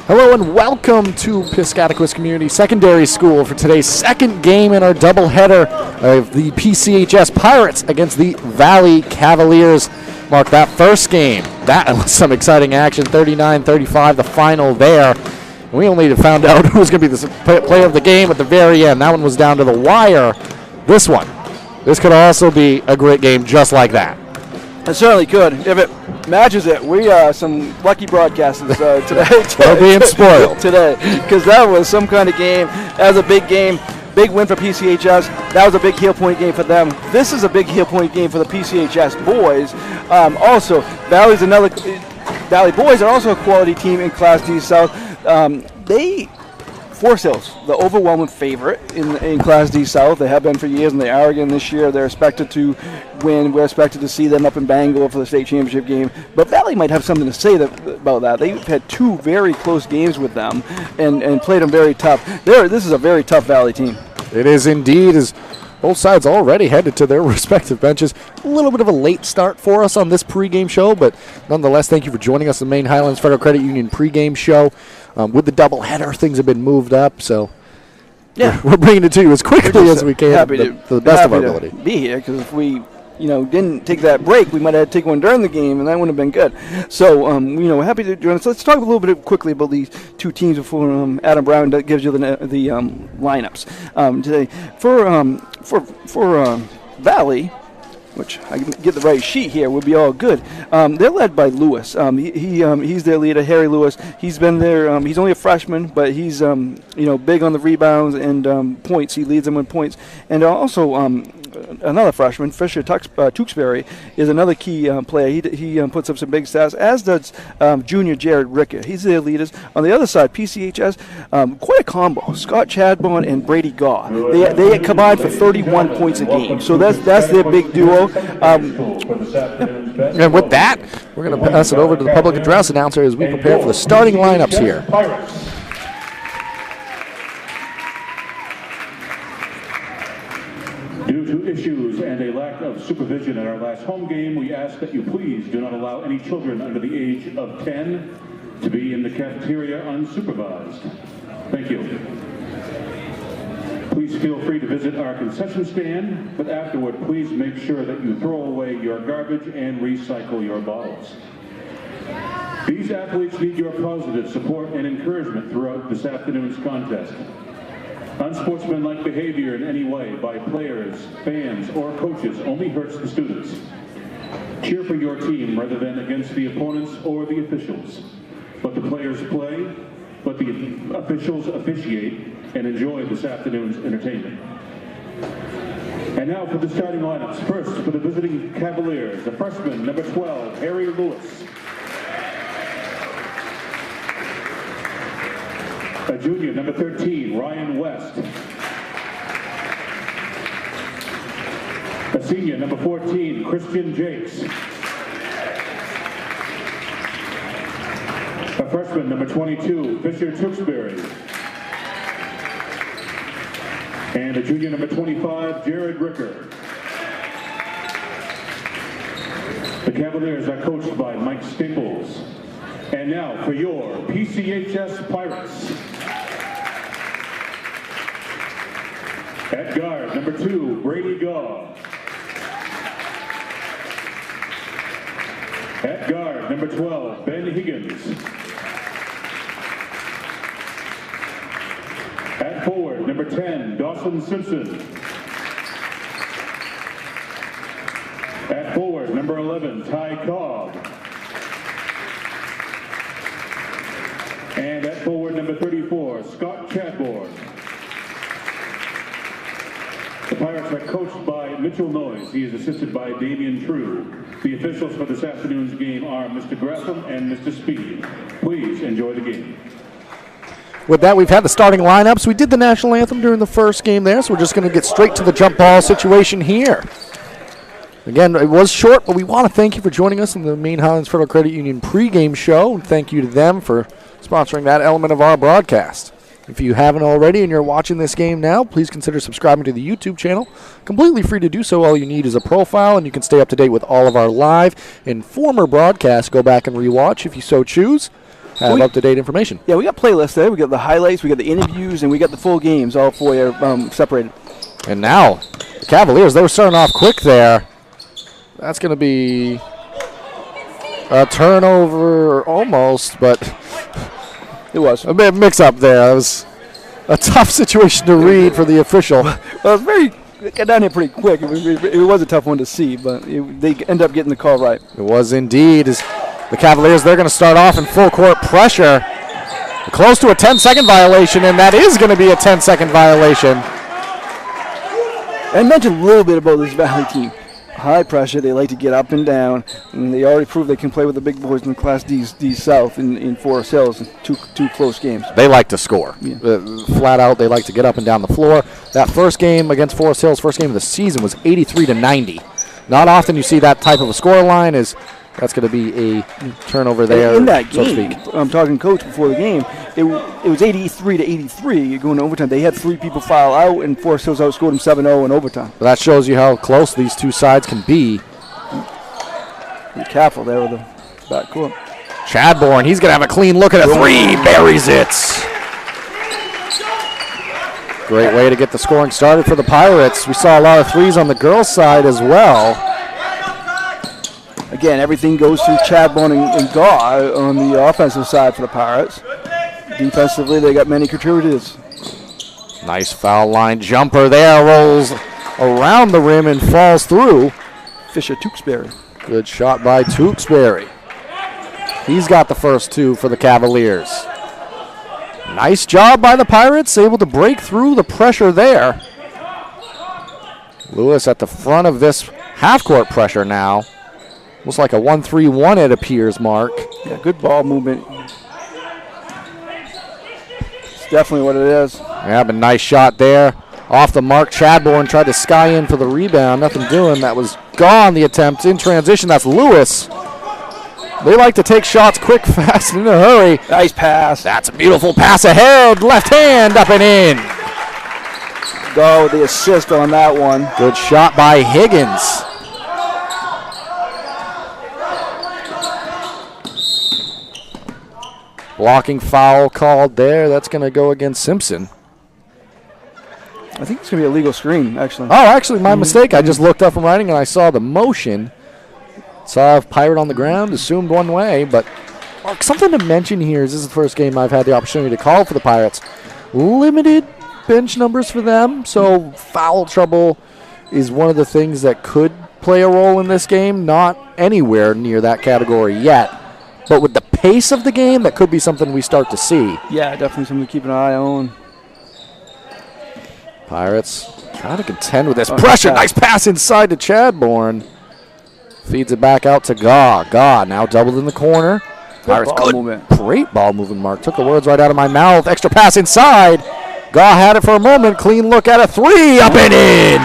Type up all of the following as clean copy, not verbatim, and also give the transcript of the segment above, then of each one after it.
Hello and welcome to Piscataquis Community Secondary School for today's second game in our doubleheader of the PCHS Pirates against the Valley Cavaliers. Mark that first game. That was some exciting action, 39-35, the final there. We only found out who was going to be the player of the game at the very end. That one was down to the wire. This could also be a great game just like that. It certainly could. If it matches it, we are some lucky broadcasters today. We're being spoiled. Today, because that was some kind of game. That was a big game. Big win for PCHS. That was a big heel point game for them. This is a big heel point game for the PCHS boys. Also, Valley boys are also a quality team in Class D South. Forest Hills, the overwhelming favorite in Class D South. They have been for years, and they are again this year. They're expected to win. We're expected to see them up in Bangor for the state championship game. But Valley might have something to say about that. They've had two very close games with them and played them very tough. This is a very tough Valley team. It is indeed, as both sides already headed to their respective benches. A little bit of a late start for us on this pregame show, but nonetheless, thank you for joining us on the Main Highlands Federal Credit Union pregame show. With the doubleheader, things have been moved up, so yeah, we're bringing it to you as quickly as we can to the best of our ability. Be here, because if we didn't take that break, we might have to take one during the game, and that wouldn't have been good. So, we're happy to join us. Let's talk a little bit quickly about these two teams before Adam Brown gives you the lineups today. For Valley, which I can get the right sheet here, would be all good. They're led by Lewis. He's their leader, Harry Lewis. He's been there. He's only a freshman, but he's big on the rebounds and points. He leads them in points, and also another freshman, Fisher Tewksbury, is another key player. He puts up some big stats, as does junior Jared Ricker. He's their leaders. On the other side, PCHS, quite a combo. Scott Chadbourne and Brady Gaw. They combined for 31 points a game. So that's their big duo. And with that, we're going to pass it over to the public address announcer as we prepare for the starting lineups here. Due to issues and a lack of supervision at our last home game, we ask that you please do not allow any children under the age of 10 to be in the cafeteria unsupervised. Thank you. Please feel free to visit our concession stand, but afterward, please make sure that you throw away your garbage and recycle your bottles. These athletes need your positive support and encouragement throughout this afternoon's contest. Unsportsmanlike behavior in any way by players, fans, or coaches only hurts the students. Cheer for your team rather than against the opponents or the officials. Let the players play, let the officials officiate, and enjoy this afternoon's entertainment. And now for the starting lineups. First, for the visiting Cavaliers, the freshman, number 12, Harry Lewis. A junior, number 13, Ryan West. A senior, number 14, Christian Jakes. A freshman, number 22, Fisher Tewksbury. And a junior, number 25, Jared Ricker. The Cavaliers are coached by Mike Staples. And now for your PCHS Pirates. At guard, number 2, Brady Gaw. At guard, number 12, Ben Higgins. At forward, number 10, Dawson Simpson. At forward, number 11, Ty Cobb. And at forward, number 34, Scott Chadbourne. The Pirates are coached by Mitchell Noyes. He is assisted by Damian True. The officials for this afternoon's game are Mr. Gratham and Mr. Speed. Please enjoy the game. With that, we've had the starting lineups. We did the national anthem during the first game there, so we're just going to get straight to the jump ball situation here. Again, it was short, but we want to thank you for joining us in the Main Highlands Federal Credit Union pregame show. And thank you to them for sponsoring that element of our broadcast. If you haven't already and you're watching this game now, please consider subscribing to the YouTube channel. Completely free to do so. All you need is a profile, and you can stay up to date with all of our live and former broadcasts. Go back and rewatch if you so choose. have up-to-date information. Yeah, we got playlists there. We got the highlights, we got the interviews, and we got the full games, all for you separated. And now, the Cavaliers, they were starting off quick there. That's going to be a turnover almost, but it was a bit mix-up there. It was a tough situation to read for the official. Well, it got down here pretty quick. It was a tough one to see, but they end up getting the call right. It was indeed. As the Cavaliers, they're going to start off in full court pressure. Close to a 10-second violation, and that is going to be a 10-second violation. I mentioned a little bit about this Valley team. High pressure, they like to get up and down, and they already proved they can play with the big boys in the Class D South in Forest Hills in two close games. They like to score. Yeah. Flat out, they like to get up and down the floor. That first game against Forest Hills, first game of the season, was 83-90. Not often you see that type of a score line. That's going to be a turnover there, in that so game, to speak. I'm talking coach before the game. It was 83-83. You're going to overtime. They had 3 people foul out, and Forest Hills outscored them 7-0 in overtime. But that shows you how close these two sides can be. Be careful there with the backcourt. Chadbourne, he's going to have a clean look at a 3. Buries it. Great way to get the scoring started for the Pirates. We saw a lot of 3s on the girls' side as well. Again, everything goes through Chadbourne and Gaw on the offensive side for the Pirates. Defensively, they got many contributors. Nice foul line jumper there. Rolls around the rim and falls through. Fisher Tewksbury. Good shot by Tewksbury. He's got the first 2 for the Cavaliers. Nice job by the Pirates, able to break through the pressure there. Lewis at the front of this half-court pressure now. Looks like a 1-3-1 it appears, Mark. Yeah, good ball movement. It's definitely what it is. Yeah, but nice shot there. Off the mark, Chadbourne tried to sky in for the rebound. Nothing doing. That was gone, the attempt. In transition, that's Lewis. They like to take shots quick, fast, and in a hurry. Nice pass. That's a beautiful pass ahead. Left hand up and in. Go with the assist on that one. Good shot by Higgins. Blocking foul called there. That's going to go against Simpson. I think it's going to be a legal screen, actually. Oh, actually, my mistake. I just looked up from writing and I saw the motion. Saw a Pirate on the ground, assumed one way. But Mark, something to mention here is this is the first game I've had the opportunity to call for the Pirates. Limited bench numbers for them, so foul trouble is one of the things that could play a role in this game. Not anywhere near that category yet. But with the pace of the game, that could be something we start to see. Yeah, definitely something to keep an eye on. Pirates trying to contend with this pressure. Nice pass inside to Chadbourne. Feeds it back out to Gaw. Gaw now doubled in the corner. Pirates ball movement. Great ball movement, Mark. Took the words right out of my mouth. Extra pass inside. Gaw had it for a moment. Clean look at a 3. Up and in.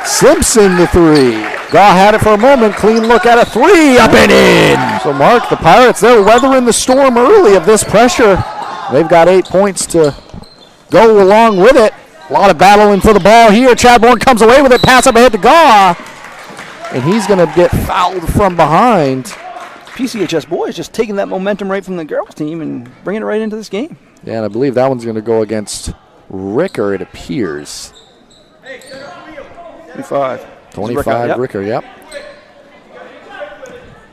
Simpson the 3. Gaw had it for a moment. Clean look at a 3. Up and in. So, Mark, the Pirates, they're weathering the storm early of this pressure. They've got 8 points to go along with it. A lot of battling for the ball here. Chadbourne comes away with it. Pass up ahead to Gaw. And he's going to get fouled from behind. PCHS boys just taking that momentum right from the girls team and bringing it right into this game. Yeah, and I believe that one's going to go against Ricker, it appears. 25. 25, Ricker, yep.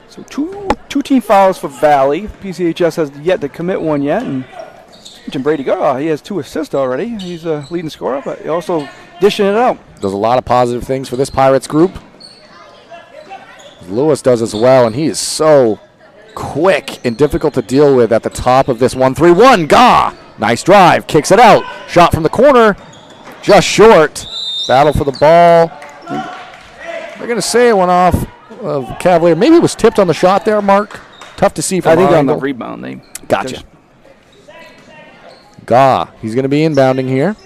So two team fouls for Valley. PCHS has yet to commit one yet. And Brady Gaw, he has 2 assists already. He's a leading scorer, but he also dishing it out. Does a lot of positive things for this Pirates group. Lewis does as well, and he is so quick and difficult to deal with at the top of this 1-3-1. Gaw, nice drive, kicks it out. Shot from the corner, just short. Battle for the ball. They're going to say it went off of Cavalier. Maybe it was tipped on the shot there, Mark. Tough to see from I think our on the angle. rebound. They Gotcha. Gaw, he's going to be inbounding here.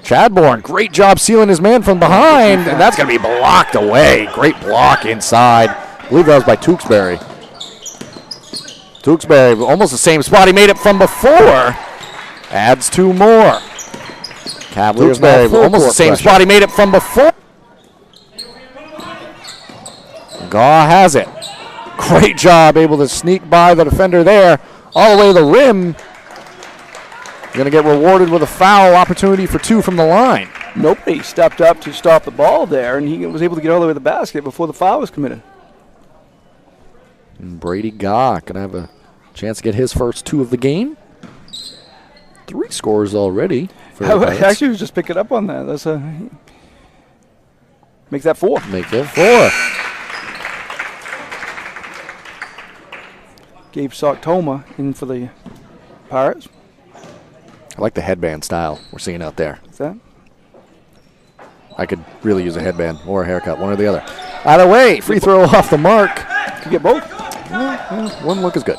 Chadbourne, great job sealing his man from behind, and that's going to be blocked away. Great block inside. I believe that was by Tewksbury. Tewksbury, almost the same spot he made it from before. Adds 2 more. Cavaliers now almost the same spot he made it from before. Gaw has it. Great job, able to sneak by the defender there. all the way to the rim. Going to get rewarded with a foul opportunity for 2 from the line. Nobody stepped up to stop the ball there, and he was able to get all the way to the basket before the foul was committed. And Brady Gaw going to have a chance to get his first 2 of the game. 3 scores already. I actually was just picking up on that. That's make that 4. Make it 4. Gabe Soktoma in for the Pirates. I like the headband style we're seeing out there. What's that? I could really use a headband or a haircut, one or the other. Either way, free throw off the mark. Could get both. One look is good.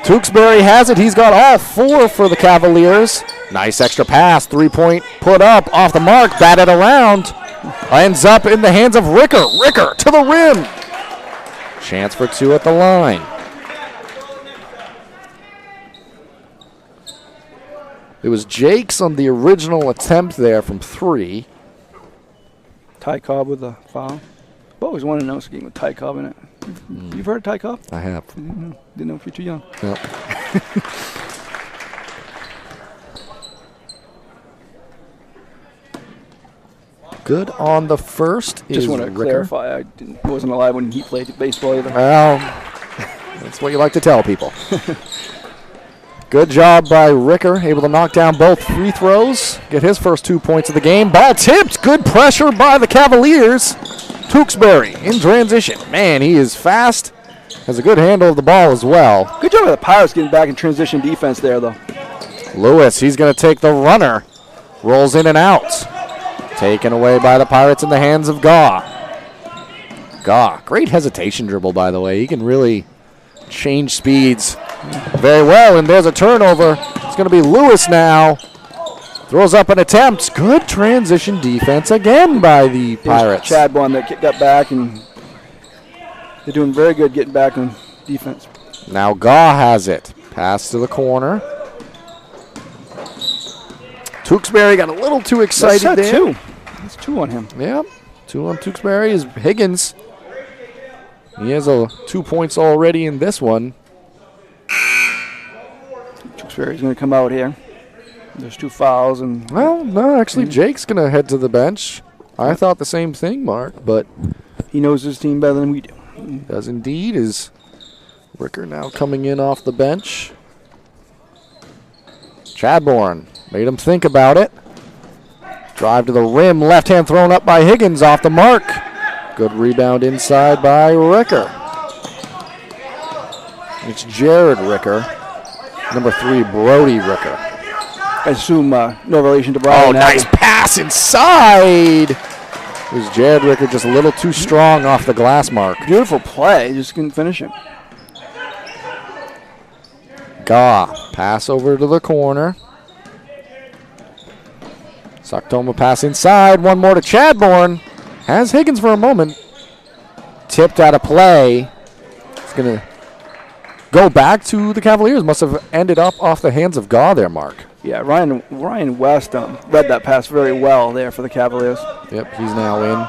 Tewksbury has it. He's got all 4 for the Cavaliers. Nice extra pass. 3-point put up off the mark. Batted around. Ends up in the hands of Ricker. Ricker to the rim. Chance for 2 at the line. It was Jakes on the original attempt there from 3. Ty Cobb with the foul. I've always wanted to know this game with Ty Cobb in it. You've heard of Ty Cobb? I have. Didn't know if you're too young. Yep. Good on the first. Just want to clarify, I wasn't alive when he played baseball either. Well, that's what you like to tell people. Good job by Ricker, able to knock down both free throws, get his first 2 points of the game. Ball tipped, good pressure by the Cavaliers. Tewksbury in transition. Man, he is fast, has a good handle of the ball as well. Good job of the Pirates getting back in transition defense there, though. Lewis, he's going to take the runner, rolls in and out. Taken away by the Pirates in the hands of Gaw. Gaw, great hesitation dribble, by the way. He can really change speeds very well, and there's a turnover. It's going to be Lewis now. Throws up an attempt. Good transition defense again by the Pirates. Chadbourne that got back, and they're doing very good getting back on defense. Now Gaw has it. Pass to the corner. Tewksbury got a little too excited there. 2. That's 2 on him. Yep. 2 on Tewksbury is Higgins. He has 2 points already in this one. Tewksbury's going to come out here. There's 2 fouls. Well, no, actually, Jake's going to head to the bench. I thought the same thing, Mark, but he knows his team better than we do. Does indeed. Is Ricker now coming in off the bench? Chadbourne made him think about it. Drive to the rim, left hand thrown up by Higgins off the mark. Good rebound inside by Ricker. It's Jared Ricker. Number 3, Brody Ricker. I assume no relation to Brian. Oh, nice pass inside. It was Jared Ricker just a little too strong off the glass mark. Beautiful play, just couldn't finish it. Gaw, pass over to the corner. Soktoma pass inside, one more to Chadbourne. Has Higgins for a moment. Tipped out of play. It's going to go back to the Cavaliers. Must have ended up off the hands of Gaw there, Mark. Yeah, Ryan West read that pass very well there for the Cavaliers. Yep, he's now in.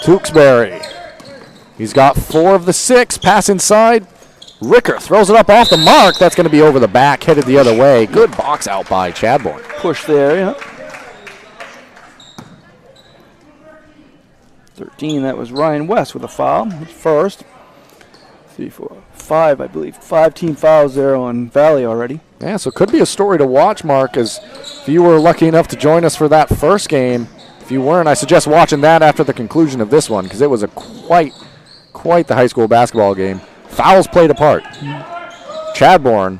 Tewksbury. He's got 4 of the 6. Pass inside. Ricker throws it up off the mark. That's going to be over the back, headed the other way. Good box out by Chadbourne. Push there, yeah. 13, that was Ryan West with a foul. First. 3, 4, 5, I believe. 5 team fouls there on Valley already. Yeah, so it could be a story to watch, Mark, as if you were lucky enough to join us for that first game. If you weren't, I suggest watching that after the conclusion of this one, because it was a quite the high school basketball game. Fouls played a part. Chadbourne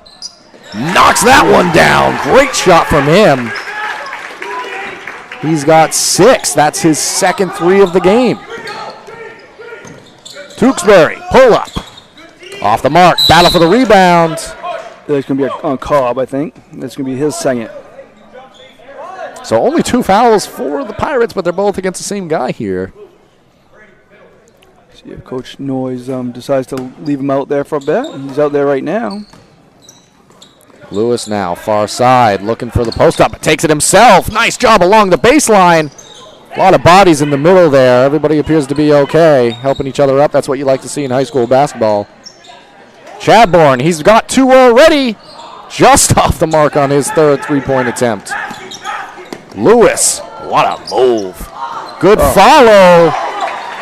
knocks that one down. Great shot from him. He's got 6. That's his second 3 of the game. Tewksbury, pull up. Off the mark. Battle for the rebound. That's going to be on Cobb, I think. That's going to be his second. So only 2 fouls for the Pirates, but they're both against the same guy here. See if Coach Noyes decides to leave him out there for a bit. He's out there right now. Lewis now, far side, looking for the post-up. Takes it himself. Nice job along the baseline. A lot of bodies in the middle there. Everybody appears to be okay, helping each other up. That's what you like to see in high school basketball. Chadbourne, he's got 2 already. Just off the mark on his third three-point attempt. Lewis, what a move. Good follow.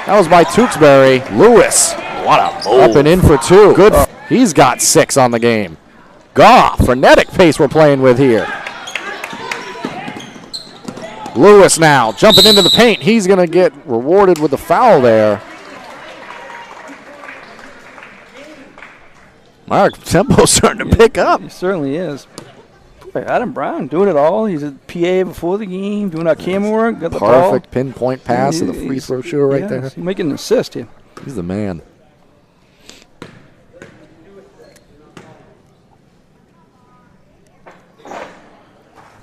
That was by Tewksbury. Lewis, what a move. Up and in for 2. Good. He's got 6 on the game. Goff, frenetic pace we're playing with here. Lewis now jumping into the paint. He's going to get rewarded with the foul there. Mark, tempo's starting to pick up. He certainly is. Boy, Adam Brown doing it all. He's a PA before the game, doing our camera work, got the ball. Perfect pinpoint pass to the free throw shooter right there. He's making an assist here. He's the man.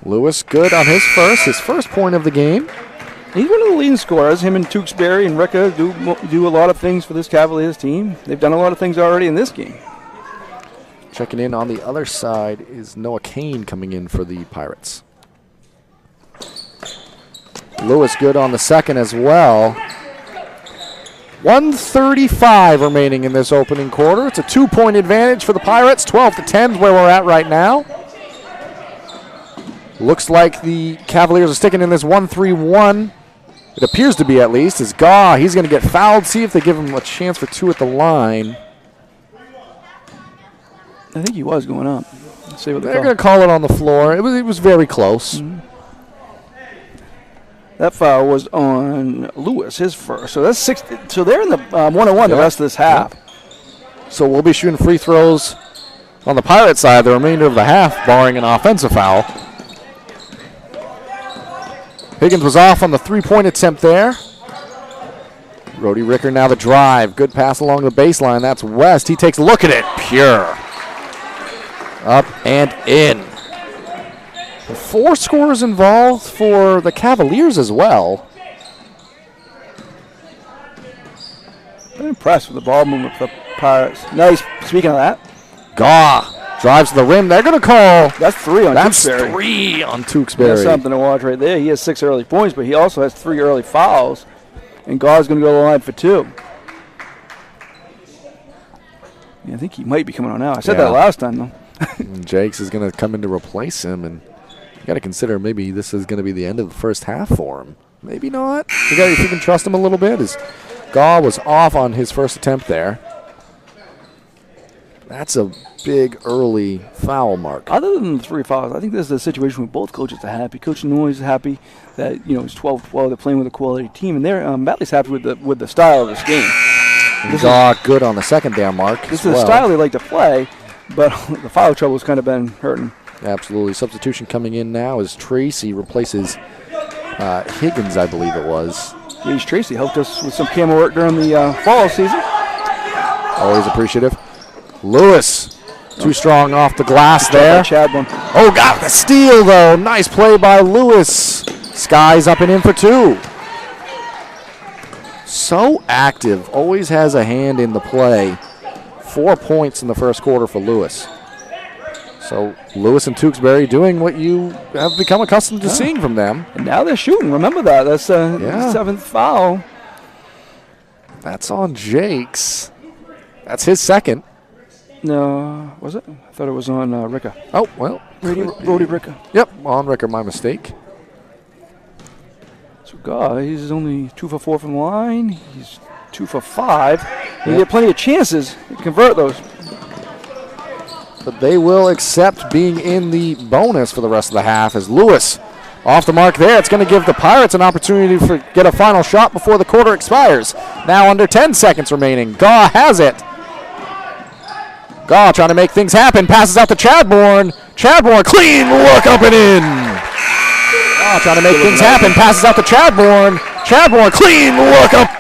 Lewis good on his first point of the game. He's one of the leading scorers. Him and Tewksbury and Ricka do a lot of things for this Cavaliers team. They've done a lot of things already in this game. Checking in on the other side is Noah Kane coming in for the Pirates. Lewis good on the second as well. 1:35 remaining in this opening quarter. It's a 2-point advantage for the Pirates. 12-10 is where we're at right now. Looks like the Cavaliers are sticking in this 1-3-1. It appears to be, at least. As Gaw, he's going to get fouled. See if they give him a chance for 2 at the line. I think he was going up. Let's see what they're going to call it on the floor. It was very close. Mm-hmm. That foul was on Lewis, his first. So that's 6. So they're in the 1-on-1 the rest of this half. So we'll be shooting free throws on the Pirate side the remainder of the half, barring an offensive foul. Higgins was off on the 3-point attempt there. Brody Ricker now the drive. Good pass along the baseline. That's West. He takes a look at it. Pure. Up and in. 4 scorers involved for the Cavaliers as well. I'm impressed with the ball movement for the Pirates. Nice. Speaking of that. Gaw drives to the rim. They're going to call. That's 3 on Tewksbury. That's 3 on Tewksbury. That's something to watch right there. He has 6 early points, but he also has 3 early fouls. And Gaw's going to go to the line for 2. Yeah, I think he might be coming on now. I said that last time, though. Jakes is going to come in to replace him, and you got to consider maybe this is going to be the end of the first half for him. Maybe not. If you can trust him a little bit, as Gaw was off on his first attempt there. That's a big early foul mark. Other than the 3 fouls, I think this is a situation where both coaches are happy. Coach Noyes is happy that it's 12-12. They're playing with a quality team, and they're Batley's happy with the style of this game. Gaw good on the second down mark. This is the style they like to play, but the foul trouble has kind of been hurting. Absolutely. Substitution coming in now is Tracy replaces Higgins, I believe it was. Gage Tracy helped us with some camera work during the fall season. Always appreciative. Lewis, too strong off the glass there. Chadbourne. Oh, got the steal, though. Nice play by Lewis. Sky's up and in for 2. So active. Always has a hand in the play. 4 points in the first quarter for Lewis. So Lewis and Tewksbury doing what you have become accustomed to seeing from them. And now they're shooting. Remember that. That's the 7th foul. That's on Jakes. That's his second. No, was it? I thought it was on Ricka. Oh, well. Brody Ricka. Yep, on Ricka, my mistake. So, God, he's only 2 for 4 from the line. He's 2 for 5. He had plenty of chances to convert those. But they will accept being in the bonus for the rest of the half as Lewis off the mark there. It's going to give the Pirates an opportunity to get a final shot before the quarter expires. Now under 10 seconds remaining. Gaw has it. Gaw trying to make things happen. Passes out to Chadbourne. Chadbourne, clean look up and in. Gaw trying to make things happen. Passes out to Chadbourne. Chadbourne, clean look up.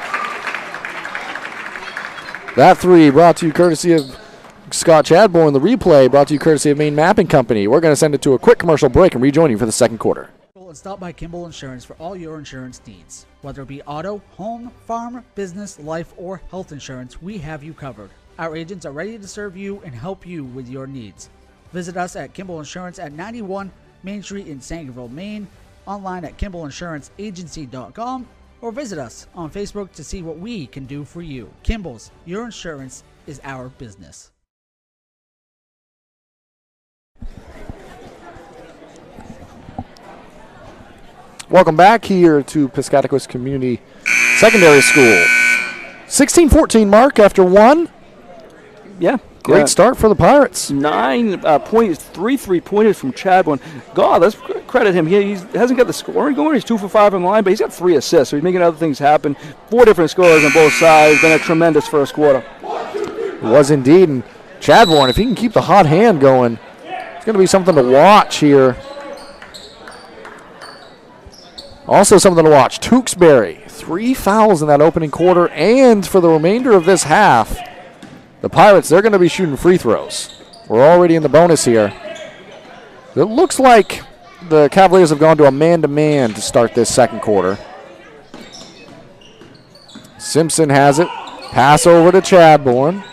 That 3 brought to you courtesy of Scott Chadbourne. The replay brought to you courtesy of Maine Mapping Company. We're going to send it to a quick commercial break and rejoin you for the second quarter. And stop by Kimball Insurance for all your insurance needs. Whether it be auto, home, farm, business, life, or health insurance, we have you covered. Our agents are ready to serve you and help you with your needs. Visit us at Kimball Insurance at 91 Main Street in Sangerville, Maine, online at KimballInsuranceAgency.com, or visit us on Facebook to see what we can do for you. Kimball's, your insurance is our business. Welcome back here to Piscataquis Community Secondary School. 16-14 mark after one. Yeah. Great start for the Pirates. 9 points, 3 3-pointers from Chadbourne. God, let's credit him. He hasn't got the scoring going. He's 2 for 5 on the line, but he's got 3 assists, so he's making other things happen. 4 different scores on both sides. Been a tremendous first quarter. It was indeed. And Chadbourne, if he can keep the hot hand going, it's going to be something to watch here. Also something to watch, Tewksbury. 3 fouls in that opening quarter, and for the remainder of this half, the Pirates, they're going to be shooting free throws. We're already in the bonus here. It looks like the Cavaliers have gone to a man-to-man to start this second quarter. Simpson has it. Pass over to Chadbourne.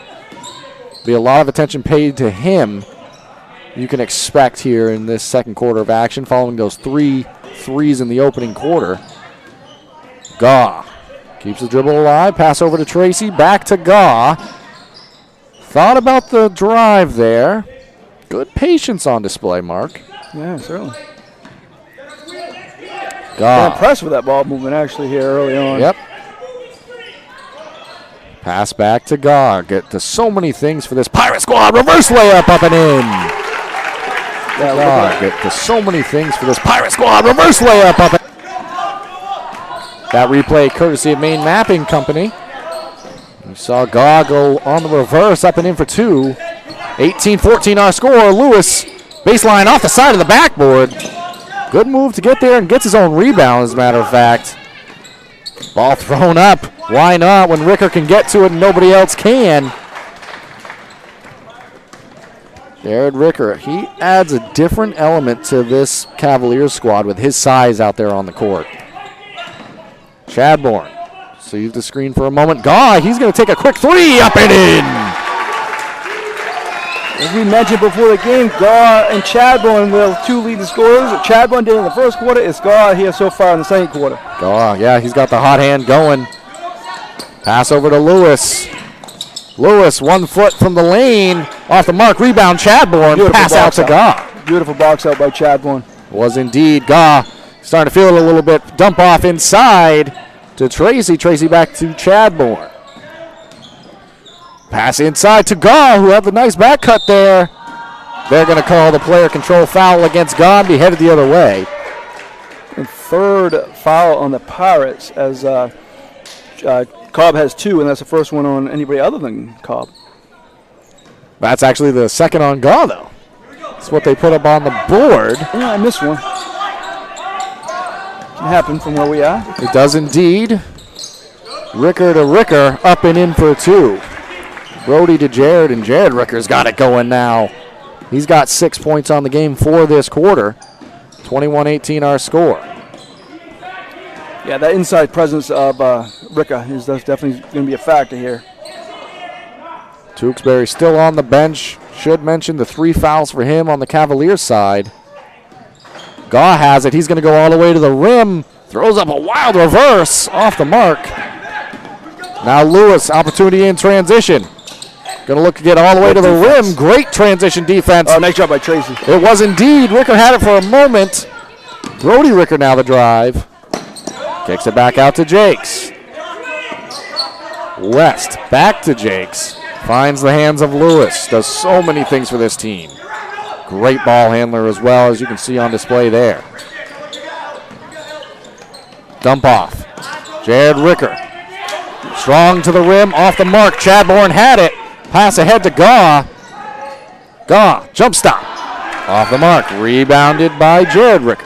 Be a lot of attention paid to him. You can expect here in this second quarter of action following those 3 threes in the opening quarter. Gaw keeps the dribble alive. Pass over to Tracy. Back to Gaw. Thought about the drive there. Good patience on display, Mark. Yeah, certainly. Gaw. I'm impressed with that ball movement actually here early on. Yep. Pass back to Gaw. Get to so many things for this Pirate squad. Reverse layup up and in. Yeah, Get to so many things for this Pirate squad. Reverse layup up. That replay courtesy of Maine Mapping Company. You saw Gaw go on the reverse up and in for 2. 18-14 our score. Lewis, baseline off the side of the backboard. Good move to get there and gets his own rebound, as a matter of fact. Ball thrown up. Why not when Ricker can get to it and nobody else can? Jared Ricker, he adds a different element to this Cavaliers squad with his size out there on the court. Chadbourne, sees the screen for a moment. Gaw, he's going to take a quick 3 up and in. As we mentioned before the game, Gaw and Chadbourne were 2 leading scorers. Chadbourne did in the first quarter. It's Gaw here so far in the second quarter. Gaw, yeah, he's got the hot hand going. Pass over to Lewis. Lewis, 1 foot from the lane. Off the mark, rebound, Chadbourne. Beautiful Pass out to Gaw. Beautiful box out by Chadbourne. Was indeed. Gaw starting to feel it a little bit. Dump off inside to Tracy. Tracy back to Chadbourne. Pass inside to Gaw, who had the nice back cut there. They're going to call the player control foul against Gaw and be headed the other way. And 3rd foul on the Pirates as Cobb has 2, and that's the first one on anybody other than Cobb. That's actually the second on Gaw, though. That's what they put up on the board. Yeah, I missed one. Can happen from where we are. It does indeed. Ricker to Ricker, up and in for 2. Brody to Jared, and Jared Ricker's got it going now. He's got 6 points on the game for this quarter. 21-18 our score. Yeah, that inside presence of Ricker is definitely going to be a factor here. Tewksbury still on the bench. Should mention the 3 fouls for him on the Cavaliers side. Gaw has it. He's going to go all the way to the rim. Throws up a wild reverse off the mark. Now Lewis, opportunity in transition. Going to look to get all the way to the rim. Great transition defense. Oh, nice job by Tracy. It was indeed. Ricker had it for a moment. Brody Ricker now the drive. Kicks it back out to Jakes. West back to Jakes. Finds the hands of Lewis. Does so many things for this team. Great ball handler as well, as you can see on display there. Dump off. Jared Ricker. Strong to the rim, off the mark. Chadbourne had it. Pass ahead to Gaw. Gaw, jump stop. Off the mark. Rebounded by Jared Ricker.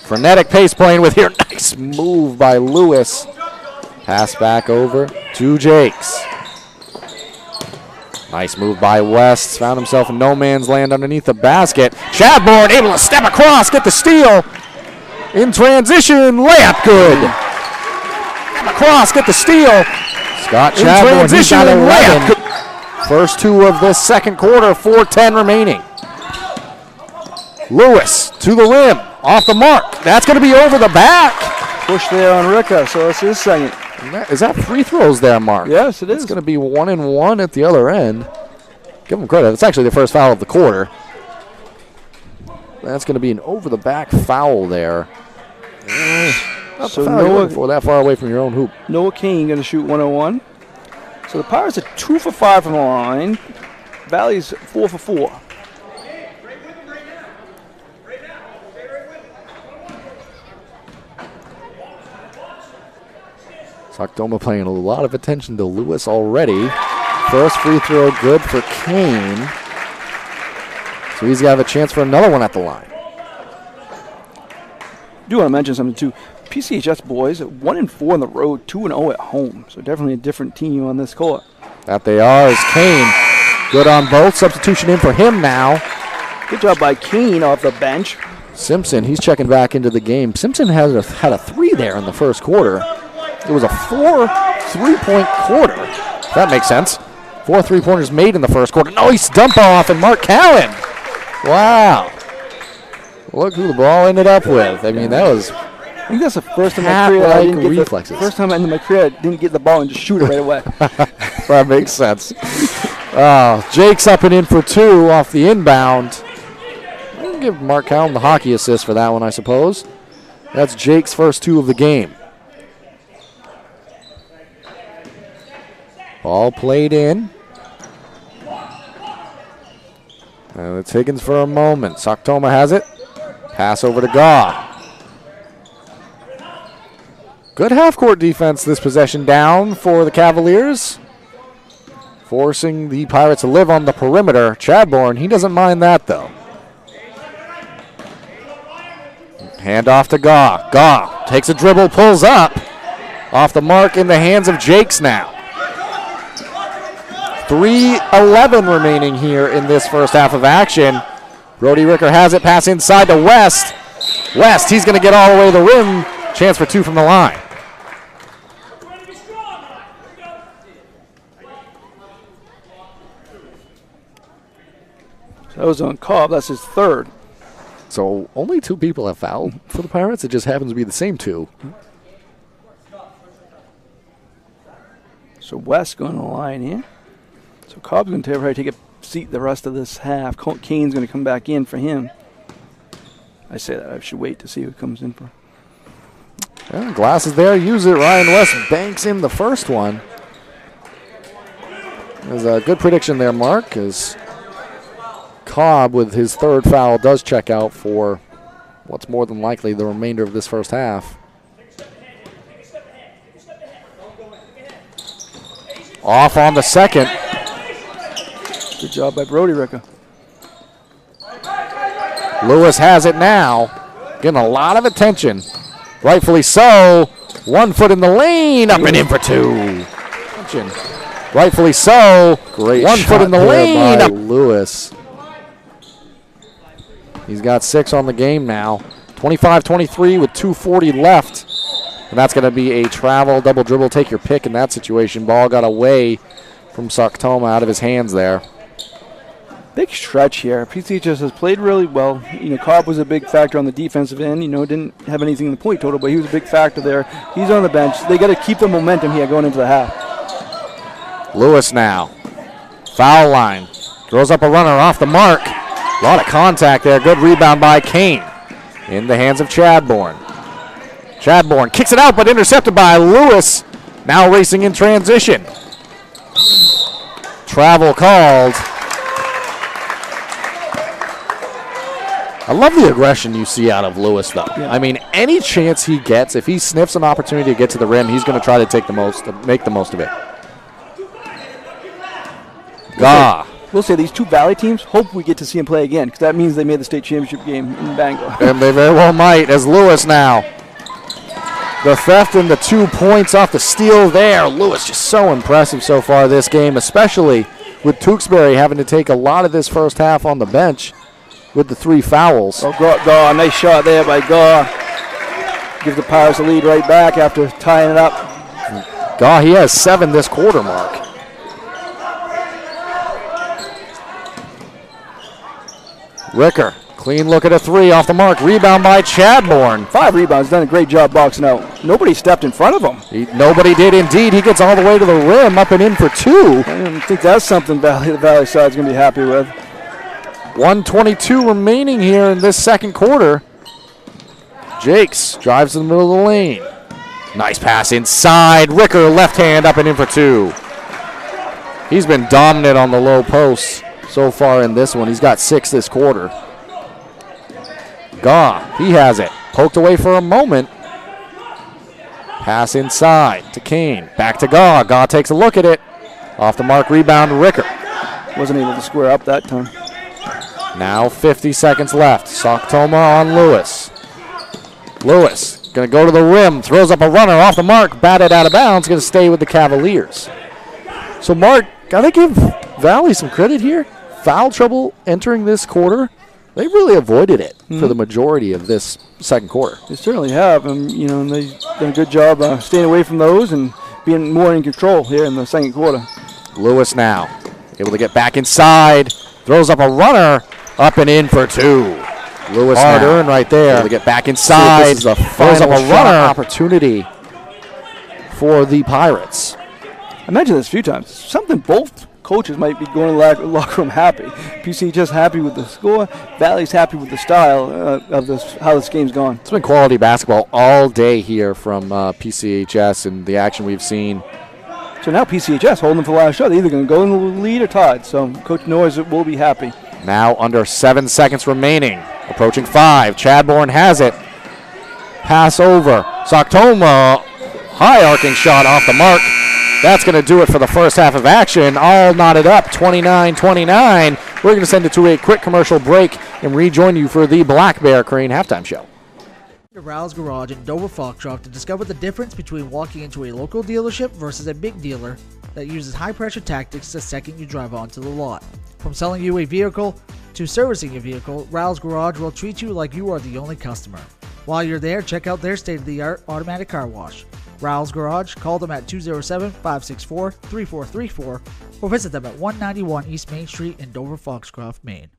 Frenetic pace playing with here. Nice move by Lewis. Pass back over to Jakes. Nice move by West. Found himself in no man's land underneath the basket. Chadbourne able to step across, get the steal. In transition, layup good. Step across, get the steal. Scott Chadbourne, he's got 11. First 2 of this second quarter, 4:10 remaining. Lewis to the rim, off the mark. That's going to be over the back. Push there on Ricker, so it's his second. Is that free throws there, Mark? Yes, it is. It's going to be 1 and 1 at the other end. Give him credit. It's actually the first foul of the quarter. That's going to be an over-the-back foul there. Not So the foul you're Noah- looking for, that far away from your own hoop. Noah Kane going to shoot 101. So the Pirates are 2 for 5 from the line. Valley's 4 for 4. Sockdoma paying a lot of attention to Lewis already. First free throw good for Kane. So he's got a chance for another one at the line. Do want to mention something too. PCHS boys 1-4 on the road, 2-0 at home. So definitely a different team on this court. That they are is Kane. Good on both. Substitution in for him now. Good job by Kane off the bench. Simpson, he's checking back into the game. Simpson had a 3 there in the first quarter. It was a 4 3-point quarter. That makes sense. 4 3-pointers made in the first quarter. Nice dump off, and Mark Cowan. Wow. Look who the ball ended up with. I mean, that was I think that's the first time in my career I didn't get reflexes. first time in my career I didn't get the ball and just shoot it right away. That makes sense. Jake's up and in for 2 off the inbound. I'll give Mark Cowan the hockey assist for that one, I suppose. That's Jake's first 2 of the game. Ball played in. It's Higgins for a moment. Sockdoma has it. Pass over to Gaw. Good half-court defense this possession down for the Cavaliers. Forcing the Pirates to live on the perimeter. Chadbourne, he doesn't mind that, though. Hand off to Gaw. Gaw takes a dribble, pulls up. Off the mark in the hands of Jakes now. 3:11 remaining here in this first half of action. Brody Ricker has it, pass inside to West. West, he's going to get all the way to the rim. Chance for 2 from the line. So that was on Cobb. That's his third. So only 2 people have fouled for the Pirates. It just happens to be the same 2. So West going to the line here. So Cobb's going to probably take a seat the rest of this half. Kane's going to come back in for him. I say that. I should wait to see who comes in for. Well, glass is there. Use it. Ryan West banks in the first one. There's a good prediction there, Mark, as Cobb, with his 3rd foul, does check out for what's more than likely the remainder of this first half. Off on the second. Good job by Brody Ricker. Lewis has it now. Getting a lot of attention. Rightfully so. 1 foot in the lane. Up and in for 2. Attention. Rightfully so. Great 1 foot in the shot lane. there Up. Lewis. He's got 6 on the game now. 25-23 with 2:40 left. And that's going to be a travel, double dribble, take your pick in that situation. Ball got away from Sockdoma out of his hands there. Big stretch here. PCHS has played really well. Cobb was a big factor on the defensive end. Didn't have anything in the point total, but he was a big factor there. He's on the bench. They got to keep the momentum here going into the half. Lewis now. Foul line. Throws up a runner off the mark. A lot of contact there. Good rebound by Kane. In the hands of Chadbourne. Chadbourne kicks it out, but intercepted by Lewis. Now racing in transition. Travel called. I love the aggression you see out of Lewis, though. Yeah. I mean, any chance he gets, if he sniffs an opportunity to get to the rim, he's going to try to make the most of it. Gaw. We'll say these 2 Valley teams hope we get to see him play again, because that means they made the state championship game in Bangor. And they very well might, as Lewis now. The theft and the 2 points off the steal there. Lewis just so impressive so far this game, especially with Tewksbury having to take a lot of this first half on the bench with the 3 fouls. Oh, Gaw, nice shot there by Gaw. Gives the Pirates a lead right back after tying it up. Gaw, he has 7 this quarter, Mark. Ricker, clean look at a 3 off the mark. Rebound by Chadbourne. 5 rebounds, done a great job boxing out. Nobody stepped in front of him. Nobody did indeed. He gets all the way to the rim, up and in for 2. I think that's something the Valley side's going to be happy with. 1:22 remaining here in this second quarter. Jakes drives to the middle of the lane. Nice pass inside. Ricker, left hand up and in for two. He's been dominant on the low post so far in this one. He's got 6 this quarter. Gaw, he has it. Poked away for a moment. Pass inside to Kane. Back to Gaw. Gaw takes a look at it. Off the mark, rebound, Ricker. Wasn't able to square up that time. Now 50 seconds left. Soktoma on Lewis. Lewis going to go to the rim. Throws up a runner off the mark. Batted out of bounds. Going to stay with the Cavaliers. So, Mark, got to give Valley some credit here. Foul trouble entering this quarter. They really avoided it for the majority of this second quarter. They certainly have. And they've done a good job staying away from those and being more in control here in the second quarter. Lewis now able to get back inside. Throws up a runner. Up and in for two. Lewis hard earn right there. Able to get back inside. This is a throws up a runner opportunity for the Pirates. I mentioned this a few times. Something both coaches might be going to the locker room happy. PCHS happy with the score. Valley's happy with the style of how this game's gone. It's been quality basketball all day here from PCHS and the action we've seen. So now PCHS holding them for the last shot. They're either going to go in the lead or tied. So Coach Noyes will be happy. Now under 7 seconds remaining. Approaching 5. Chadbourne has it. Pass over. Soktoma. High arcing shot off the mark. That's going to do it for the first half of action. All knotted up, 29-29. We're going to send it to a quick commercial break and rejoin you for the Black Bear Crane halftime show. To Rouse Garage in Dover Foxcroft to discover the difference between walking into a local dealership versus a big dealer that uses high-pressure tactics the second you drive onto the lot. From selling you a vehicle to servicing a vehicle, Rouse Garage will treat you like you are the only customer. While you're there, check out their state-of-the-art automatic car wash. Rouse Garage, call them at 207-564-3434 or visit them at 191 East Main Street in Dover Foxcroft, Maine.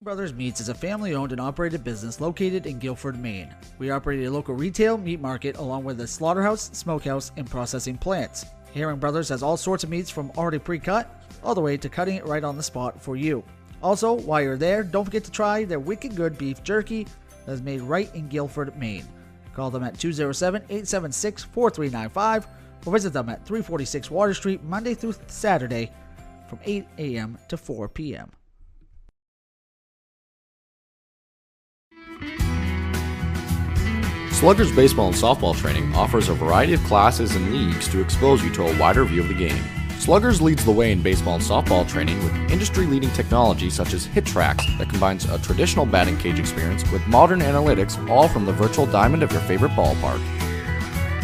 Brothers Meats is a family-owned and operated business located in Guilford, Maine. We operate a local retail meat market along with a slaughterhouse, smokehouse, and processing plants. Herring Brothers has all sorts of meats from already pre-cut all the way to cutting it right on the spot for you. Also, while you're there, don't forget to try their wicked good beef jerky that is made right in Guilford, Maine. Call them at 207-876-4395 or visit them at 346 Water Street Monday through Saturday from 8 a.m. to 4 p.m. Sluggers baseball and softball training offers a variety of classes and leagues to expose you to a wider view of the game. Sluggers leads the way in baseball and softball training with industry-leading technology such as Hit Tracks that combines a traditional batting cage experience with modern analytics, all from the virtual diamond of your favorite ballpark.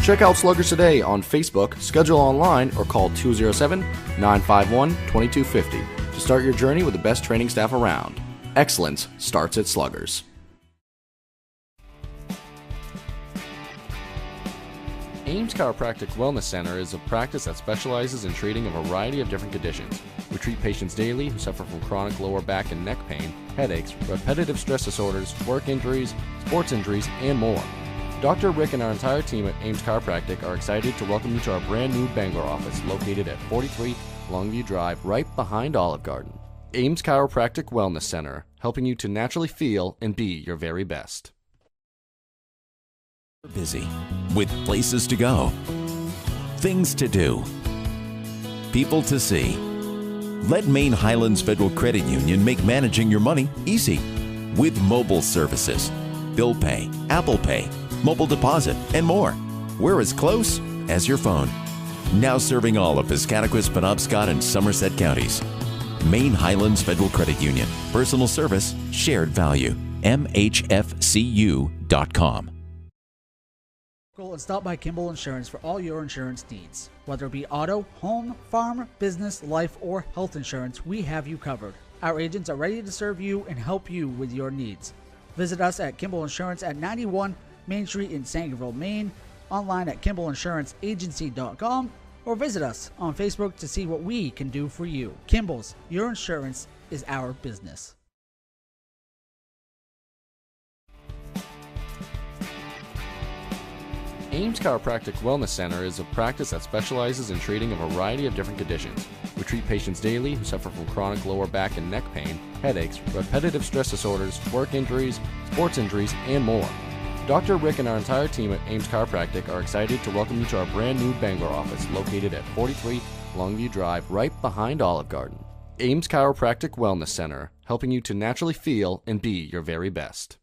Check out Sluggers today on Facebook, schedule online, or call 207-951-2250 to start your journey with the best training staff around. Excellence starts at Sluggers. Ames Chiropractic Wellness Center is a practice that specializes in treating a variety of different conditions. We treat patients daily who suffer from chronic lower back and neck pain, headaches, repetitive stress disorders, work injuries, sports injuries, and more. Dr. Rick and our entire team at Ames Chiropractic are excited to welcome you to our brand new Bangor office located at 43 Longview Drive, right behind Olive Garden. Ames Chiropractic Wellness Center, helping you to naturally feel and be your very best. Busy, with places to go, things to do, people to see. Let Maine Highlands Federal Credit Union make managing your money easy with mobile services, bill pay, Apple Pay, mobile deposit, and more. We're as close as your phone. Now serving all of Piscataquis, Penobscot, and Somerset counties. Maine Highlands Federal Credit Union. Personal service, shared value. MHFCU.com. And stop by Kimball Insurance for all your insurance needs. Whether it be auto, home, farm, business, life, or health insurance, we have you covered. Our agents are ready to serve you and help you with your needs. Visit us at Kimball Insurance at 91 Main Street in Sangerville, Maine, online at KimballInsuranceAgency.com, or visit us on Facebook to see what we can do for you. Kimball's, your insurance is our business. Ames Chiropractic Wellness Center is a practice that specializes in treating a variety of different conditions. We treat patients daily who suffer from chronic lower back and neck pain, headaches, repetitive stress disorders, work injuries, sports injuries, and more. Dr. Rick and our entire team at Ames Chiropractic are excited to welcome you to our brand new Bangor office located at 43 Longview Drive, right behind Olive Garden. Ames Chiropractic Wellness Center, helping you to naturally feel and be your very best.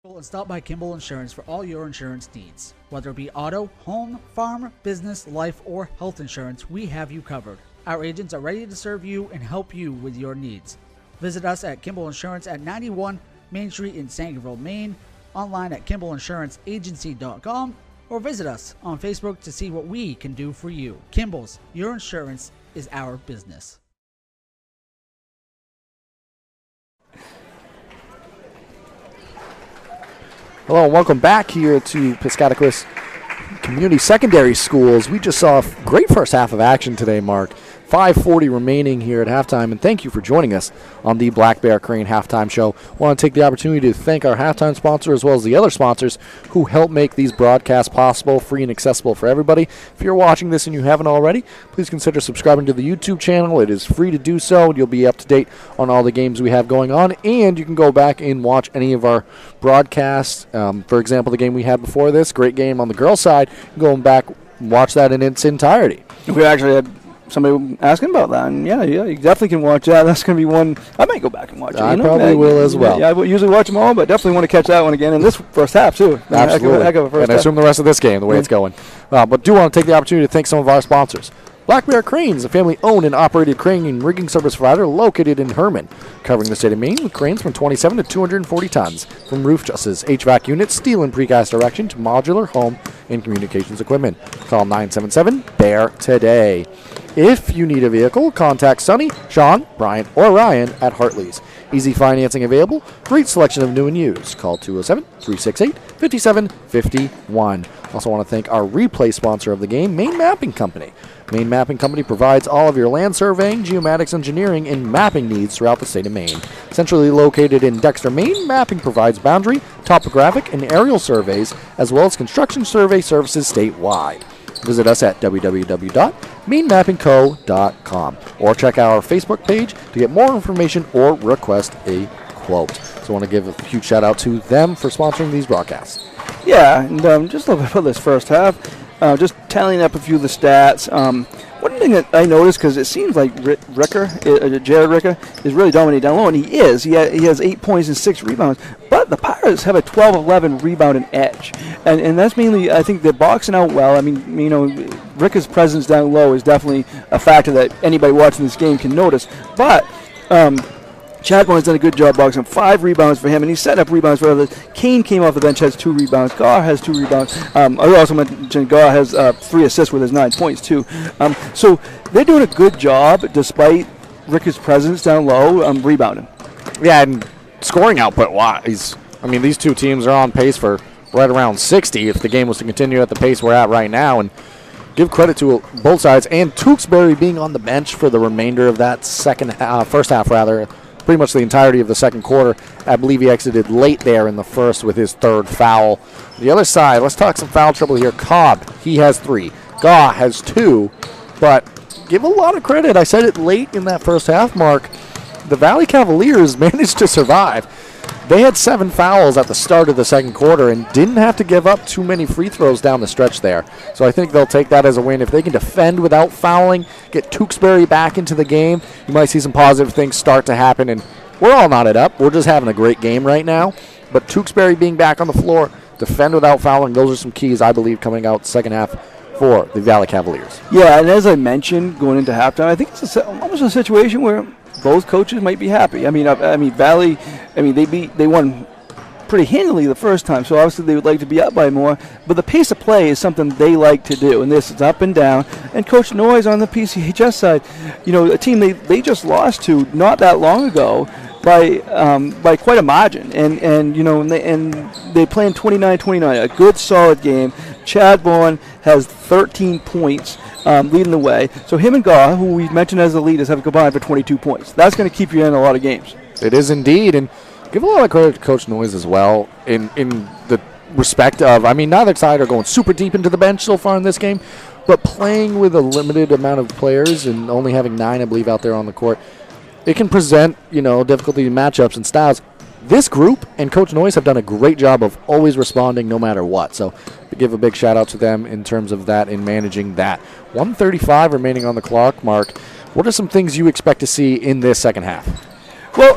And stop by Kimball Insurance for all your insurance needs. Whether it be auto, home, farm, business, life, or health insurance, we have you covered. Our agents are ready to serve you and help you with your needs. Visit us at Kimball Insurance at 91 Main Street in Sangerville, Maine, online at KimballInsuranceAgency.com, or visit us on Facebook to see what we can do for you. Kimball's, your insurance is our business. Hello and welcome back here to Piscataquis Community Secondary Schools. We just saw a great first half of action today, Mark. 5:40 remaining here at halftime, and thank you for joining us on the Black Bear Crane Halftime Show. I want to take the opportunity to thank our halftime sponsor as well as the other sponsors who help make these broadcasts possible, free and accessible for everybody. If you're watching this and you haven't already, please consider subscribing to the YouTube channel. It is free to do so, and you'll be up to date on all the games we have going on, and you can go back and watch any of our broadcasts. For example, the game we had before this, great game on the girls' side, going back and watch that in its entirety. We actually had somebody asking about that, and yeah, you definitely can watch that. That's going to be one I might go back and watch it. I probably will as well. Yeah, I usually watch them all, but definitely want to catch that one again in this first half too. Absolutely. Heck of a first and I assume the rest of this game, the way it's going. But do want to take the opportunity to thank some of our sponsors. Black Bear Cranes, a family-owned and operated crane and rigging service provider located in Herman, covering the state of Maine with cranes from 27 to 240 tons, from roof trusses, HVAC units, steel and precast erection to modular home and communications equipment. Call 977-BEAR today. If you need a vehicle, contact Sonny, Sean, Brian, or Ryan at Hartley's. Easy financing available. Great selection of new and used. Call 207-368-5751. Also want to thank our replay sponsor of the game, Maine Mapping Company. Maine Mapping Company provides all of your land surveying, geomatics engineering, and mapping needs throughout the state of Maine. Centrally located in Dexter, Maine, Mapping provides boundary, topographic, and aerial surveys, as well as construction survey services statewide. Visit us at www.mainmappingco.com or check out our Facebook page to get more information or request a quote. So I want to give a huge shout out to them for sponsoring these broadcasts. Yeah, and just a little bit for this first half, just tallying up a few of the stats. One thing that I noticed, because it seems like Jared Ricker is really dominating down low, and he is. He has 8 points and 6 rebounds. But the Pirates have a 12-11 rebound and edge, and that's mainly, I think, they're boxing out well. I mean, Ricker's presence down low is definitely a factor that anybody watching this game can notice. But Chadbourne has done a good job boxing. 5 rebounds for him, and he's setting up rebounds for others. Kane came off the bench, has 2 rebounds. Gar has 2 rebounds. I also mentioned Gar has 3 assists with his 9 points, too. So they're doing a good job, despite Ricker's presence down low, rebounding. Yeah, and scoring output-wise, I mean, these two teams are on pace for right around 60 if the game was to continue at the pace we're at right now. And give credit to both sides, and Tewksbury being on the bench for the remainder of that first half, pretty much the entirety of the second quarter. I believe he exited late there in the first with his 3rd foul. The other side, let's talk some foul trouble here. Cobb, he has 3. Gaw has 2, but give a lot of credit. I said it late in that first half, Mark. The Valley Cavaliers managed to survive. They had 7 fouls at the start of the second quarter and didn't have to give up too many free throws down the stretch there. So I think they'll take that as a win. If they can defend without fouling, get Tewksbury back into the game, you might see some positive things start to happen. And we're all knotted up. We're just having a great game right now. But Tewksbury being back on the floor, defend without fouling, those are some keys, I believe, coming out second half for the Valley Cavaliers. Yeah, and as I mentioned, going into halftime, I think it's almost a situation where both coaches might be happy. I mean, Valley, they won pretty handily the first time, so obviously they would like to be up by more. But the pace of play is something they like to do, and this is up and down. And Coach Noyes on the PCHS side, a team they just lost to not that long ago by quite a margin, and they playing 29-29, a good solid game. Chadbourne has 13 points. Leading the way. So him and Gaw, who we mentioned as the leaders, have combined for 22 points. That's going to keep you in a lot of games. It is indeed, and give a lot of credit to Coach Noyes as well in the respect of, I mean, neither side are going super deep into the bench so far in this game, but playing with a limited amount of players and only having 9, I believe, out there on the court, it can present, difficulty in matchups and styles. This group and Coach Noyes have done a great job of always responding no matter what. So give a big shout out to them in terms of that, in managing that. 1:35 remaining on the clock, Mark. What are some things you expect to see in this second half? Well,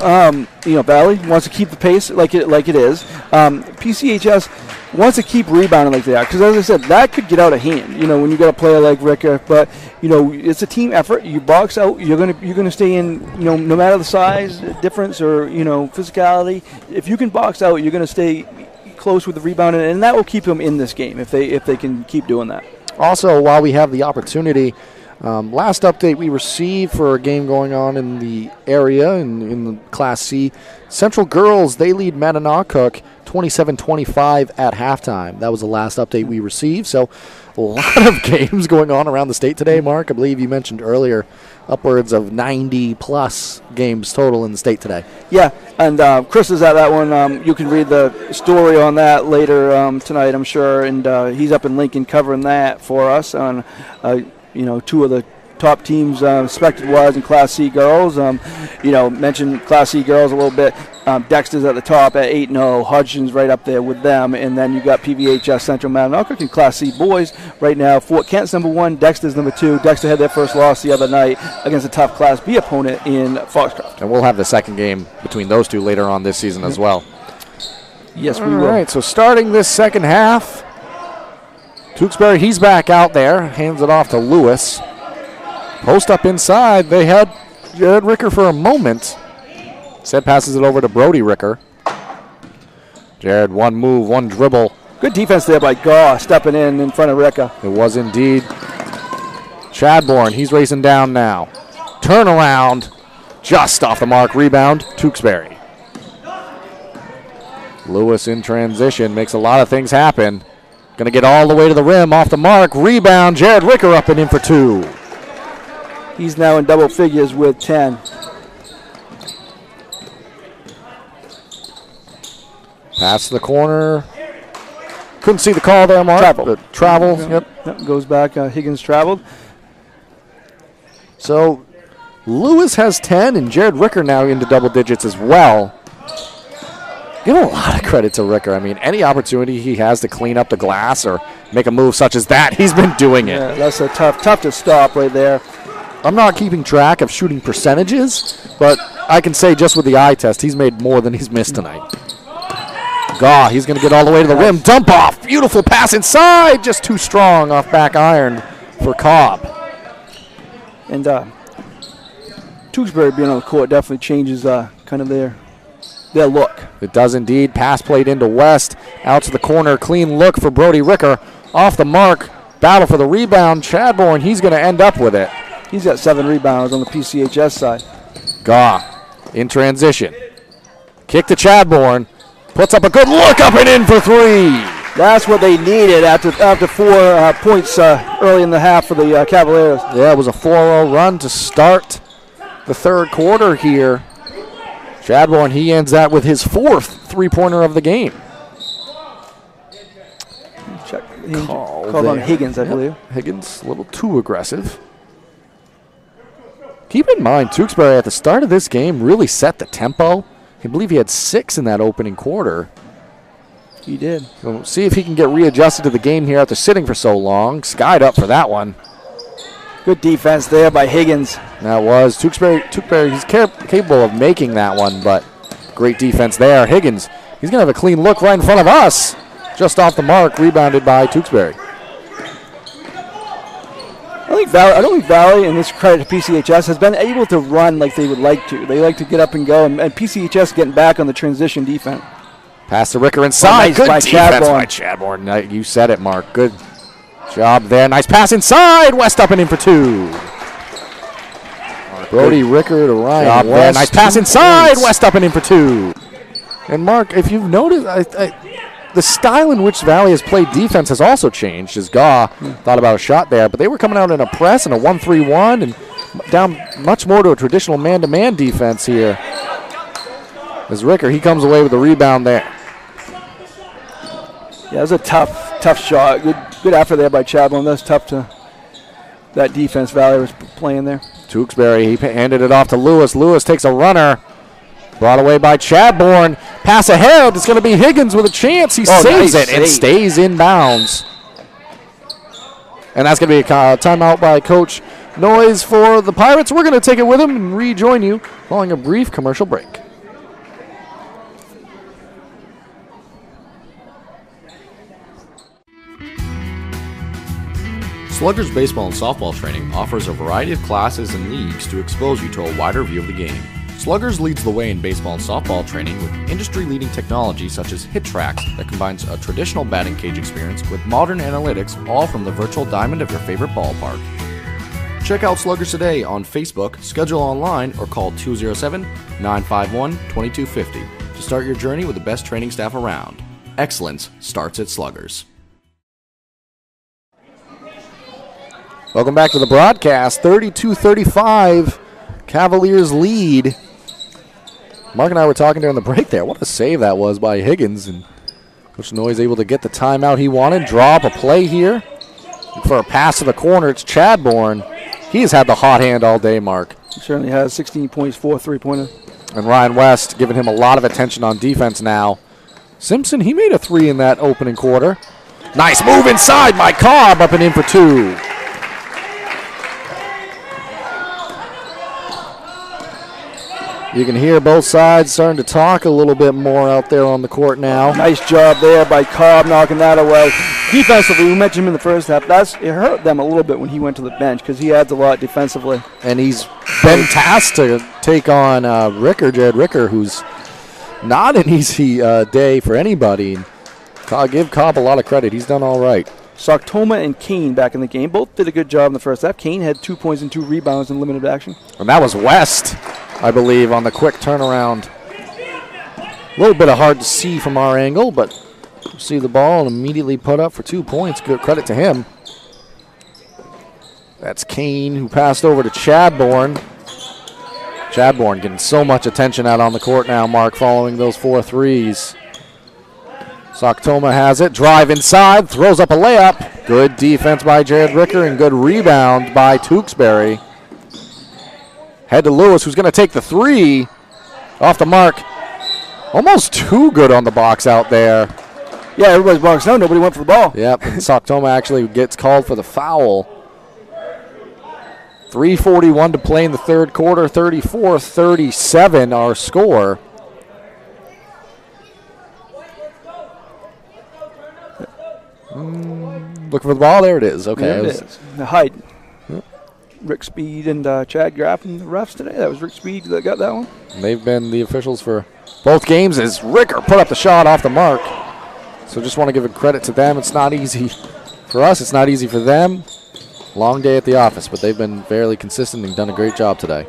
Valley wants to keep the pace like it is. PCHS wants to keep rebounding like they are, because as I said, that could get out of hand. When you got a player like Ricker, but it's a team effort. You box out, you're gonna stay in. No matter the size difference or physicality, if you can box out, you're gonna stay close with the rebounding, and that will keep them in this game if they can keep doing that. Also, while we have the opportunity. Last update we received for a game going on in the area in the Class C, Central Girls, they lead Mattanock 27-25 at halftime. That was the last update we received. So a lot of games going on around the state today, Mark. I believe you mentioned earlier upwards of 90-plus games total in the state today. Yeah, and Chris is at that one. You can read the story on that later tonight, I'm sure, and he's up in Lincoln covering that for us on two of the top teams expected-wise in Class C girls. Mentioned Class C girls a little bit. Dexter's at the top at 8-0. Hodgson's right up there with them. And then you've got PVHS Central Mattanock in Class C boys right now. Fort Kent's number 1. Dexter's number 2. Dexter had their first loss the other night against a tough Class B opponent in Foxcroft. And we'll have the second game between those two later on this season as well. Yes, we will. All right, so starting this second half, Tewksbury, he's back out there, hands it off to Lewis. Post up inside. They had Jared Ricker for a moment. Instead passes it over to Brody Ricker. Jared, one move, one dribble. Good defense there by Gaw, stepping in front of Ricker. It was indeed. Chadbourne, he's racing down now. Turnaround, just off the mark. Rebound, Tewksbury. Lewis in transition, makes a lot of things happen. Going to get all the way to the rim, off the mark. Rebound, Jared Ricker up and in for 2. He's now in double figures with 10. Pass to the corner. Couldn't see the call there, Mark. Travel. Yep. Goes back. Higgins traveled. So Lewis has 10, and Jared Ricker now into double digits as well. Give a lot of credit to Ricker. I mean, any opportunity he has to clean up the glass or make a move such as that, he's been doing it. Yeah, that's a tough to stop right there. I'm not keeping track of shooting percentages, but I can say just with the eye test, he's made more than he's missed tonight. Gaw, he's going to get all the way to the rim. Dump off. Beautiful pass inside. Just too strong off back iron for Cobb. And Tewksbury being on the court definitely changes kind of their look. It does indeed. Pass played into West. Out to the corner. Clean look for Brody Ricker. Off the mark. Battle for the rebound. Chadbourne, he's going to end up with it. He's got 7 rebounds on the PCHS side. Gaw in transition. Kick to Chadbourne. Puts up a good look up and in for 3. That's what they needed after 4 points early in the half for the Cavaliers. Yeah, it was a 4-0 run to start the third quarter here. Chadbourne, he ends that with his 4th three-pointer of the game. Called on Higgins, I believe. Higgins, a little too aggressive. Keep in mind, Tewksbury at the start of this game really set the tempo. I believe he had 6 in that opening quarter. He did. So we'll see if he can get readjusted to the game here after sitting for so long. Skied up for that one. Good defense there by Higgins. That was Tewksbury, he's capable of making that one, but great defense there. Higgins, he's going to have a clean look right in front of us. Just off the mark, rebounded by Tewksbury. I don't think Valley, and this credit to PCHS, has been able to run like they would like to. They like to get up and go, and PCHS getting back on the transition defense. Pass to Ricker inside. Nice Good by defense by Chadbourne. You said it, Mark. Good job there. Nice pass inside. West up and in for 2. Brody Ricker to Ryan West. Nice pass inside. West up and in for 2. And Mark, if you've noticed, the style in which Valley has played defense has also changed. As Gaw thought about a shot there, but they were coming out in a press and a 1-3-1 and down much more to a traditional man-to-man defense here. As Ricker, he comes away with a rebound there. Yeah, it was a tough shot. Good effort there by Chadbourne. That's tough to that defense Valley was playing there. Tewksbury, he handed it off to Lewis. Lewis takes a runner. Brought away by Chadbourne. Pass ahead. It's going to be Higgins with a chance. He saves it and stays in bounds. And that's going to be a timeout by Coach Noyes for the Pirates. We're going to take it with him and rejoin you following a brief commercial break. Sluggers Baseball and Softball Training offers a variety of classes and leagues to expose you to a wider view of the game. Sluggers leads the way in baseball and softball training with industry-leading technology such as HitTrax that combines a traditional batting cage experience with modern analytics, all from the virtual diamond of your favorite ballpark. Check out Sluggers today on Facebook, schedule online, or call 207-951-2250 to start your journey with the best training staff around. Excellence starts at Sluggers. Welcome back to the broadcast. 32-35, Cavaliers lead. Mark and I were talking during the break there. What a save that was by Higgins. And Coach Noyes able to get the timeout he wanted. Draw up a play here. For a pass to the corner, it's Chadbourne. He has had the hot hand all day, Mark. He certainly has 16 points, 4 3-pointer. And Ryan West giving him a lot of attention on defense now. Simpson, he made a 3 in that opening quarter. Nice move inside by Cobb, up and in for 2. You can hear both sides starting to talk a little bit more out there on the court now. Nice job there by Cobb knocking that away. Defensively, we mentioned him in the first half. It hurt them a little bit when he went to the bench because he adds a lot defensively. And he's been tasked to take on Jared Ricker, who's not an easy day for anybody. I'll give Cobb a lot of credit. He's done all right. Soktoma and Kane back in the game. Both did a good job in the first half. Kane had 2 points and 2 rebounds in limited action. And that was West, I believe, on the quick turnaround. A little bit hard to see from our angle, but see the ball and immediately put up for 2 points. Good credit to him. That's Kane, who passed over to Chadbourne. Chadbourne getting so much attention out on the court now, Mark, following those 4 threes. Soktoma has it. Drive inside. Throws up a layup. Good defense by Jared Ricker and good rebound by Tewksbury. Head to Lewis, who's going to take the 3. Off the mark. Almost too good on the box out there. Yeah, everybody's boxed out. Nobody went for the ball. Yep, and Soktoma actually gets called for the foul. 3:41 to play in the third quarter. 34-37 our score. Looking for the ball. There it is. Okay. There it is. The height. Yep. Rick Speed and Chad Graff and the refs today. That was Rick Speed that got that one. And they've been the officials for both games as Ricker put up the shot off the mark. So just want to give a credit to them. It's not easy for us. It's not easy for them. Long day at the office, but they've been fairly consistent and done a great job today.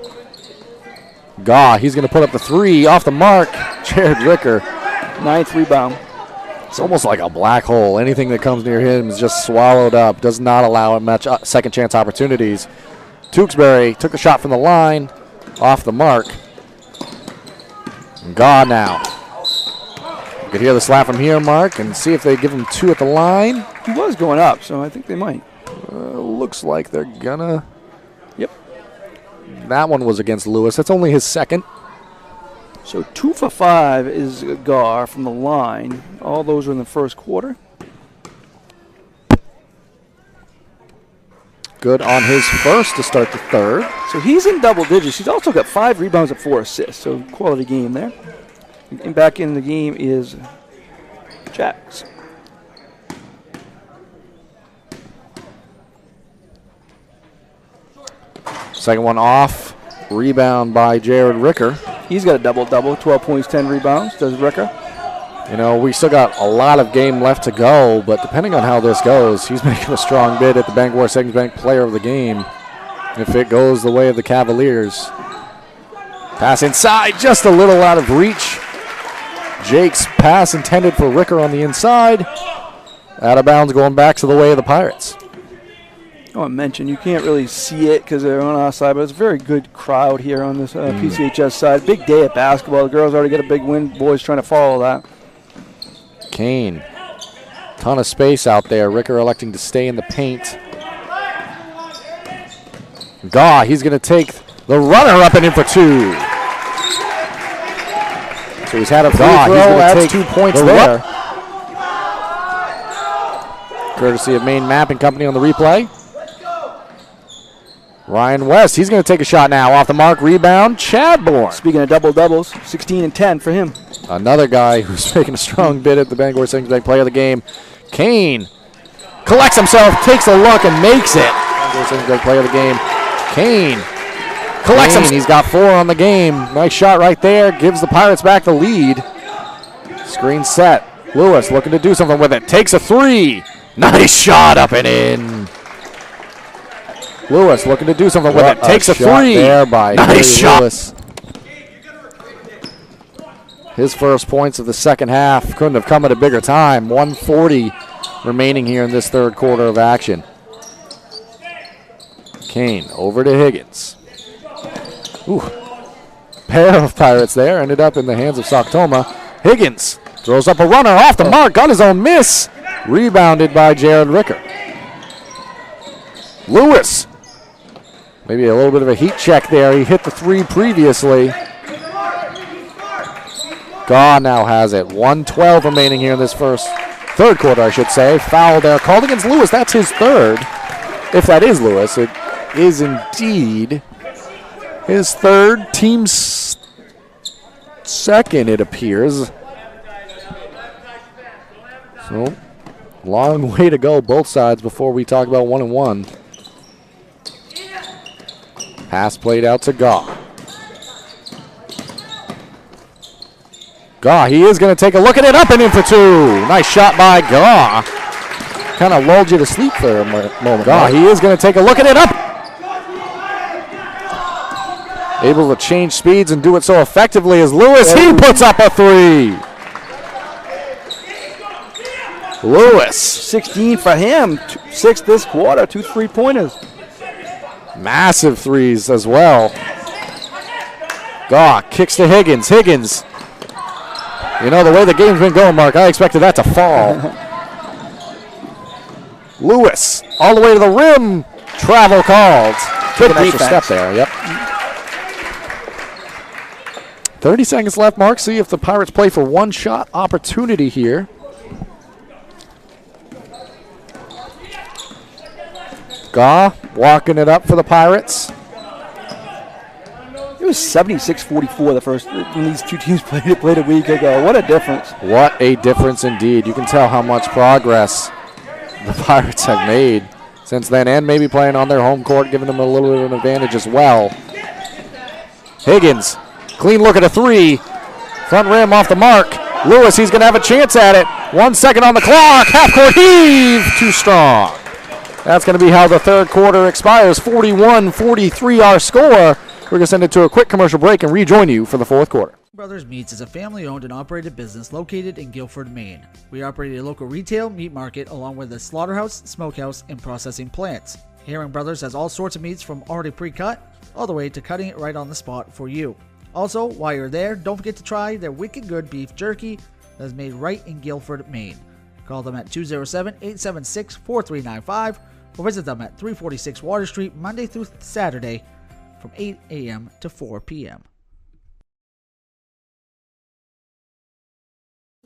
He's going to put up the 3 off the mark. Jared Ricker. 9th rebound. It's almost like a black hole. Anything that comes near him is just swallowed up. Does not allow him much second chance opportunities. Tewksbury took the shot from the line. Off the mark. Now. You could hear the slap from here, Mark, and see if they give him 2 at the line. He was going up, so I think they might. Looks like they're gonna. Yep. That one was against Lewis. That's only his second. So 2 for 5 is Gar from the line. All those are in the first quarter. Good on his first to start the third. So he's in double digits. He's also got 5 rebounds and 4 assists. So quality game there. And back in the game is Jacks. Second one off. Rebound by Jared Ricker. He's got a double-double, 12 points, 10 rebounds, does Ricker. You know, we still got a lot of game left to go, but depending on how this goes, he's making a strong bid at the Bangor Savings Bank Player of the Game if it goes the way of the Cavaliers. Pass inside, just a little out of reach. Jake's pass intended for Ricker on the inside. Out of bounds, going back to the way of the Pirates. I want to mention, you can't really see it because they're on our side, but it's a very good crowd here on this PCHS side. Big day at basketball. The girls already got a big win. Boys trying to follow that. Kane Ton of space out there. Ricker electing to stay in the paint. Gaw, he's going to take the runner up and in for 2. So he's had a free throw. That's 2 points there. Courtesy of Maine Mapping Company on the replay. Ryan West, he's going to take a shot now. Off the mark, rebound, Chadbourne. Speaking of double-doubles, 16 and 10 for him. Another guy who's making a strong bid at the Bangor Savings Bank Player of the Game. Kane collects himself, takes a look, and makes it. Bangor Savings Bank Player of the Game. Kane collects him. He's got 4 on the game. Nice shot right there. Gives the Pirates back the lead. Screen set. Lewis looking to do something with it. Takes a 3. Nice shot up and in. Lewis looking to do something with it. Takes a 3. There by nice shot. Lewis. His first points of the second half couldn't have come at a bigger time. 1:40 remaining here in this third quarter of action. Kane over to Higgins. Ooh. Pair of Pirates there. Ended up in the hands of Soktoma. Higgins throws up a runner off the mark. Got his own miss. Rebounded by Jared Ricker. Lewis. Maybe a little bit of a heat check there. He hit the 3 previously. Gaw now has it. 1:12 remaining here in this third quarter, I should say. Foul there called against Lewis. That's his third. If that is Lewis, it is indeed his third. Team's second, it appears. So, long way to go both sides before we talk about 1-1. Pass played out to Gaw. Gaw, he is going to take a look at it, up and in for 2. Nice shot by Gaw. Kind of lulled you to sleep for a moment. Gaw, he is going to take a look at it, up. Able to change speeds and do it so effectively as Lewis. He puts up a 3. Lewis. 16 for him. 6 this quarter. 2 3-pointers. Massive 3s as well. Gaw kicks to Higgins. Higgins. You know, the way the game's been going, Mark, I expected that to fall. Lewis, all the way to the rim. Travel called. Good extra step there, yep. 30 seconds left, Mark. See if the Pirates play for one shot opportunity here. Gaw walking it up for the Pirates. It was 76-44 the first when these two teams played a week ago. What a difference. What a difference indeed. You can tell how much progress the Pirates have made since then, and maybe playing on their home court, giving them a little bit of an advantage as well. Higgins, clean look at a 3. Front rim off the mark. Lewis, he's going to have a chance at it. 1 second on the clock. Half-court heave. Too strong. That's going to be how the third quarter expires. 41-43 our score. We're going to send it to a quick commercial break and rejoin you for the fourth quarter. Brothers Meats is a family-owned and operated business located in Guilford, Maine. We operate a local retail meat market along with a slaughterhouse, smokehouse, and processing plants. Herring Brothers has all sorts of meats from already pre-cut all the way to cutting it right on the spot for you. Also, while you're there, don't forget to try their wicked good beef jerky that is made right in Guilford, Maine. Call them at 207-876-4395 or visit them at 346 Water Street Monday through Saturday from 8 a.m. to 4 p.m.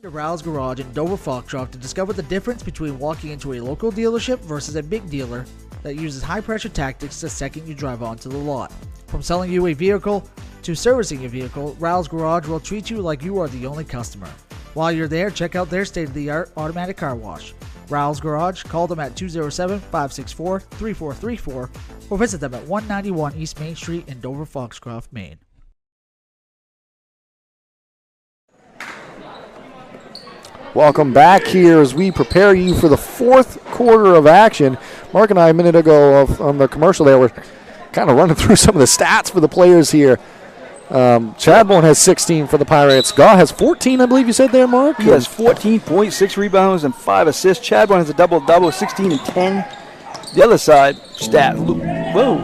To Rouse Garage in Dover Foxtrot to discover the difference between walking into a local dealership versus a big dealer that uses high-pressure tactics the second you drive onto the lot. From selling you a vehicle to servicing your vehicle, Rouse Garage will treat you like you are the only customer. While you're there, check out their state-of-the-art automatic car wash. Rouse Garage, call them at 207-564-3434 or visit them at 191 East Main Street in Dover Foxcroft, Maine. Welcome back here as we prepare you for the fourth quarter of action. Mark and I, a minute ago on the commercial there, were kind of running through some of the stats for the players here. Chadbourne has 16 for the Pirates. Gaw has 14, I believe you said there, Mark? He has 14.6 rebounds and 5 assists. Chadbourne has a double-double, 16 and 10. The other side, whoa.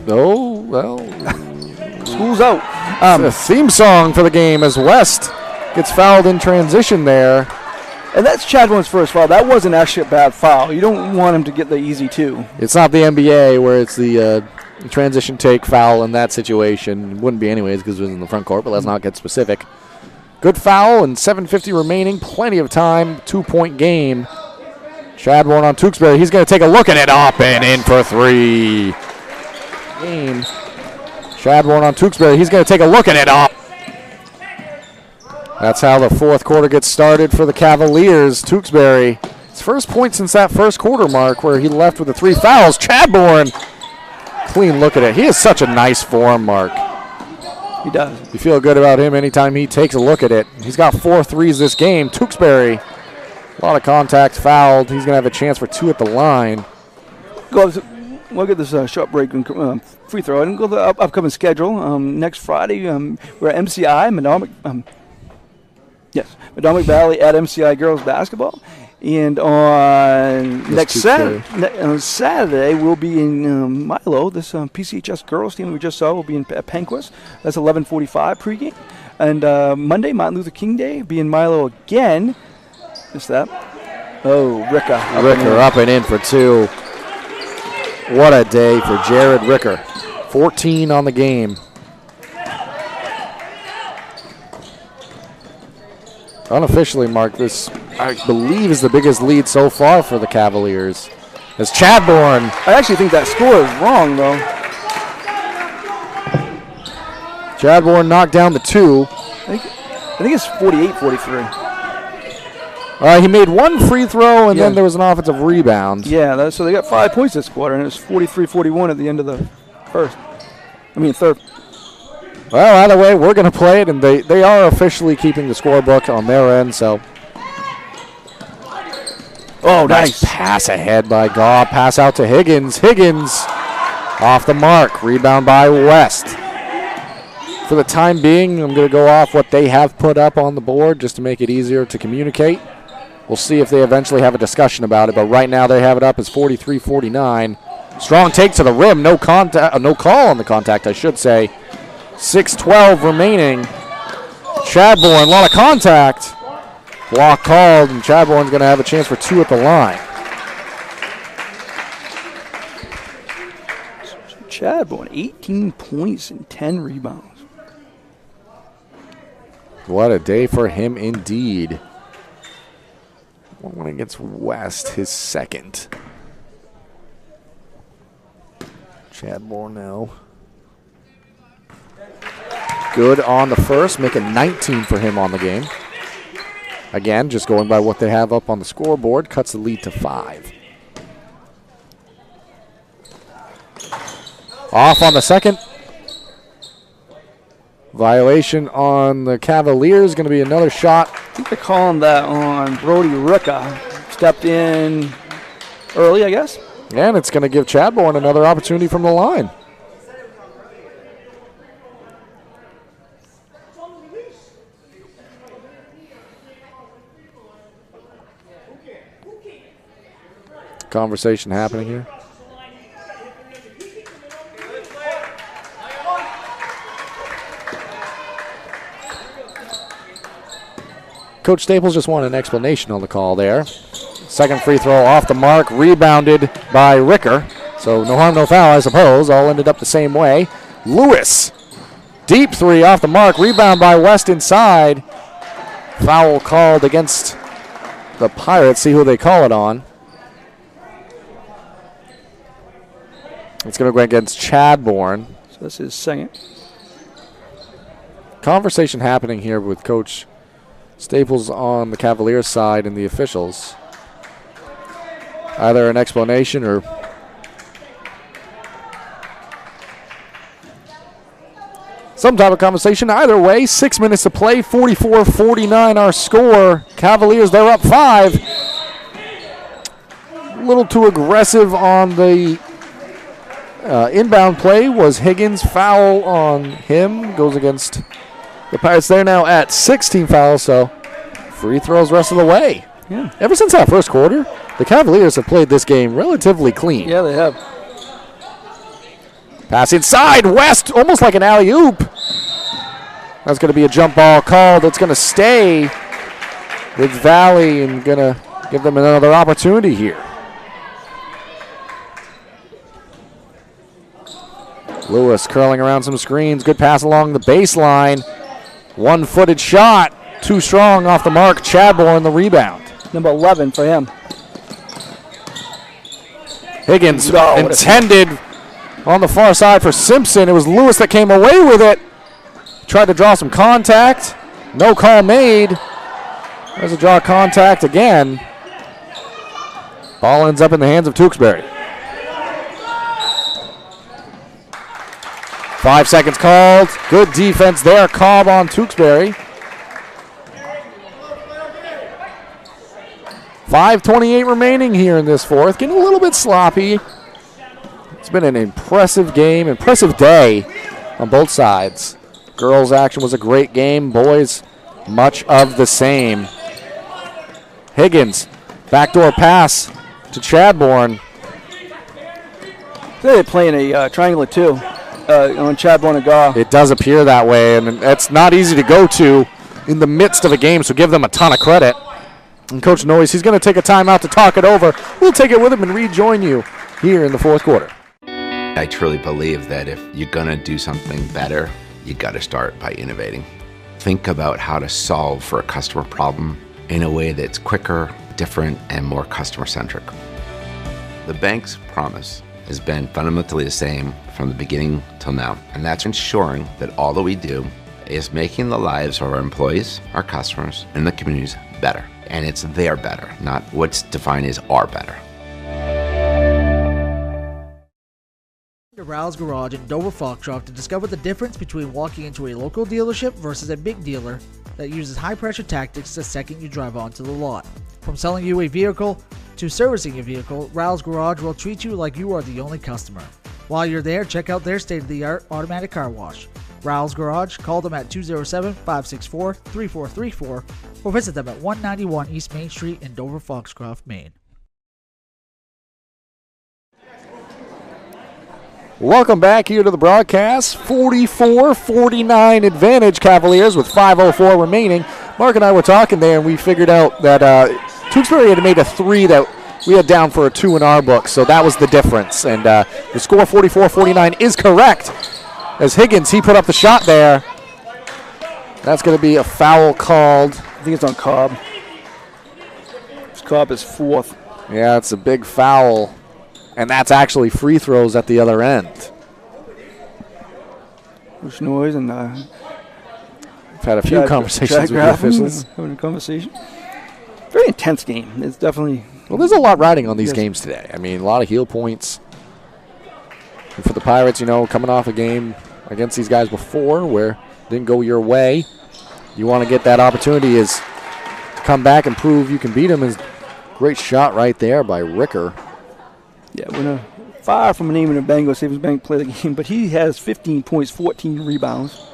Oh, well. School's out. The theme song for the game as West gets fouled in transition there. And that's Chadbourne's first foul. That wasn't actually a bad foul. You don't want him to get the easy two. It's not the NBA where it's the transition take foul in that situation. It wouldn't be anyways because it was in the front court, but let's not get specific. Good foul and 7:50 remaining. Plenty of time. 2-point game. Chadbourne on Tewksbury. He's going to take a look at it. Up and in for three. Game. Chadbourne on Tewksbury. He's going to take a look at it. Up. That's how the fourth quarter gets started for the Cavaliers. Tewksbury, his first point since that first quarter mark where he left with the 3 fouls. Chadbourne, clean look at it. He has such a nice form, Mark. He does. You feel good about him anytime he takes a look at it. He's got 4 threes this game. Tewksbury, a lot of contact, fouled. He's going to have a chance for 2 at the line. We'll get this short break and free throw. I didn't go to the upcoming schedule. Next Friday, we're at MCI, Madomic Valley at MCI girls basketball. And on Saturday, we'll be in Milo. This PCHS girls team we just saw will be in Penquist. That's 11:45 pregame. And Monday, Martin Luther King Day, be in Milo again. Just that. Oh, Ricker up and in for 2. What a day for Jared Ricker. 14 on the game. Unofficially, Mark, this, I believe, is the biggest lead so far for the Cavaliers. As Chadbourne. I actually think that score is wrong, though. Chadbourne knocked down the 2. I think it's 48-43. He made 1 free throw, and then there was an offensive rebound. Yeah, so they got 5 points this quarter, and it was 43-41 at the end of the third. Well, either way, we're going to play it, and they are officially keeping the scorebook on their end, so. Oh, nice pass ahead by Gaw. Pass out to Higgins. Higgins off the mark. Rebound by West. For the time being, I'm going to go off what they have put up on the board just to make it easier to communicate. We'll see if they eventually have a discussion about it, but right now they have it up as 43-49. Strong take to the rim. No call on the contact, I should say. 6:12 remaining. Chadbourne, a lot of contact. Block called, and Chadbourne's going to have a chance for 2 at the line. Chadbourne, 18 points and 10 rebounds. What a day for him indeed. 1 against West, his second. Chadbourne now. Good on the first, making 19 for him on the game. Again, just going by what they have up on the scoreboard, cuts the lead to 5. Off on the second. Violation on the Cavaliers, going to be another shot. I think they're calling that on Brody Ricka. Stepped in early, I guess. And it's going to give Chadbourne another opportunity from the line. Conversation happening here. Coach Staples just wanted an explanation on the call there. Second free throw off the mark, rebounded by Ricker. So no harm, no foul, I suppose. All ended up the same way. Lewis, deep 3 off the mark, rebound by West inside. Foul called against the Pirates. See who they call it on. It's going to go against Chadbourne. So this is second. Conversation happening here with Coach Staples on the Cavaliers side and the officials. Either an explanation or some type of conversation. Either way, 6 minutes to play, 44-49 our score. Cavaliers, they're up 5. A little too aggressive on the inbound play was Higgins. Foul on him. Goes against the Pirates. They're now at 16 fouls, so free throws rest of the way. Yeah. Ever since that first quarter, the Cavaliers have played this game relatively clean. Yeah, they have. Pass inside. West, almost like an alley-oop. That's going to be a jump ball called. It's going to stay. with Valley and going to give them another opportunity here. Lewis curling around some screens. Good pass along the baseline. One-footed shot. Too strong off the mark. Chadbourne the rebound. Number 11 for him. Higgins intended on the far side for Simpson. It was Lewis that came away with it. Tried to draw some contact. No call made. There's a draw contact again. Ball ends up in the hands of Tewksbury. 5 seconds called. Good defense there. Cobb on Tewksbury. 5:28 remaining here in this fourth. Getting a little bit sloppy. It's been an impressive game, impressive day on both sides. Girls action was a great game. Boys, much of the same. Higgins, backdoor pass to Chadbourne. They're playing a triangle of two on Chadbourne and Gaw. It does appear that way, and it's not easy to go to in the midst of a game, so give them a ton of credit. And Coach Noyes, he's going to take a timeout to talk it over. We'll take it with him and rejoin you here in the fourth quarter. I truly believe that if you're going to do something better, you got to start by innovating. Think about how to solve for a customer problem in a way that's quicker, different, and more customer-centric. The bank's promise has been fundamentally the same from the beginning till now, and that's ensuring that all that we do is making the lives of our employees, our customers, and the communities better. And it's their better, not what's defined as our better. To Rouse Garage in Dover Foxcroft to discover the difference between walking into a local dealership versus a big dealer that uses high-pressure tactics the second you drive onto the lot. From selling you a vehicle to servicing a vehicle, Rouse Garage will treat you like you are the only customer. While you're there, check out their state-of-the-art automatic car wash. Rouse Garage, call them at 207-564-3434 or visit them at 191 East Main Street in Dover Foxcroft, Maine. Welcome back here to the broadcast. 44-49 advantage Cavaliers with 5:04 remaining. Mark and I were talking there, and we figured out that Tewksbury had made a three that we had down for a two in our book, so that was the difference. And the score 44-49 is correct. As Higgins, he put up the shot there. That's going to be a foul called. I think it's on Cobb. Cobb is fourth. Yeah, it's a big foul. And that's actually free throws at the other end. Coach Noyes and I've had a few conversations with the officials. Having a conversation. Very intense game. It's definitely. Well, there's a lot riding on these games today. I mean, a lot of heel points. And for the Pirates, you know, coming off a game against these guys before where it didn't go your way, you want to get that opportunity is to come back and prove you can beat them. Is great shot right there by Ricker. Yeah, we're far from naming a Bangor Savings Bank play the game, but he has 15 points, 14 rebounds.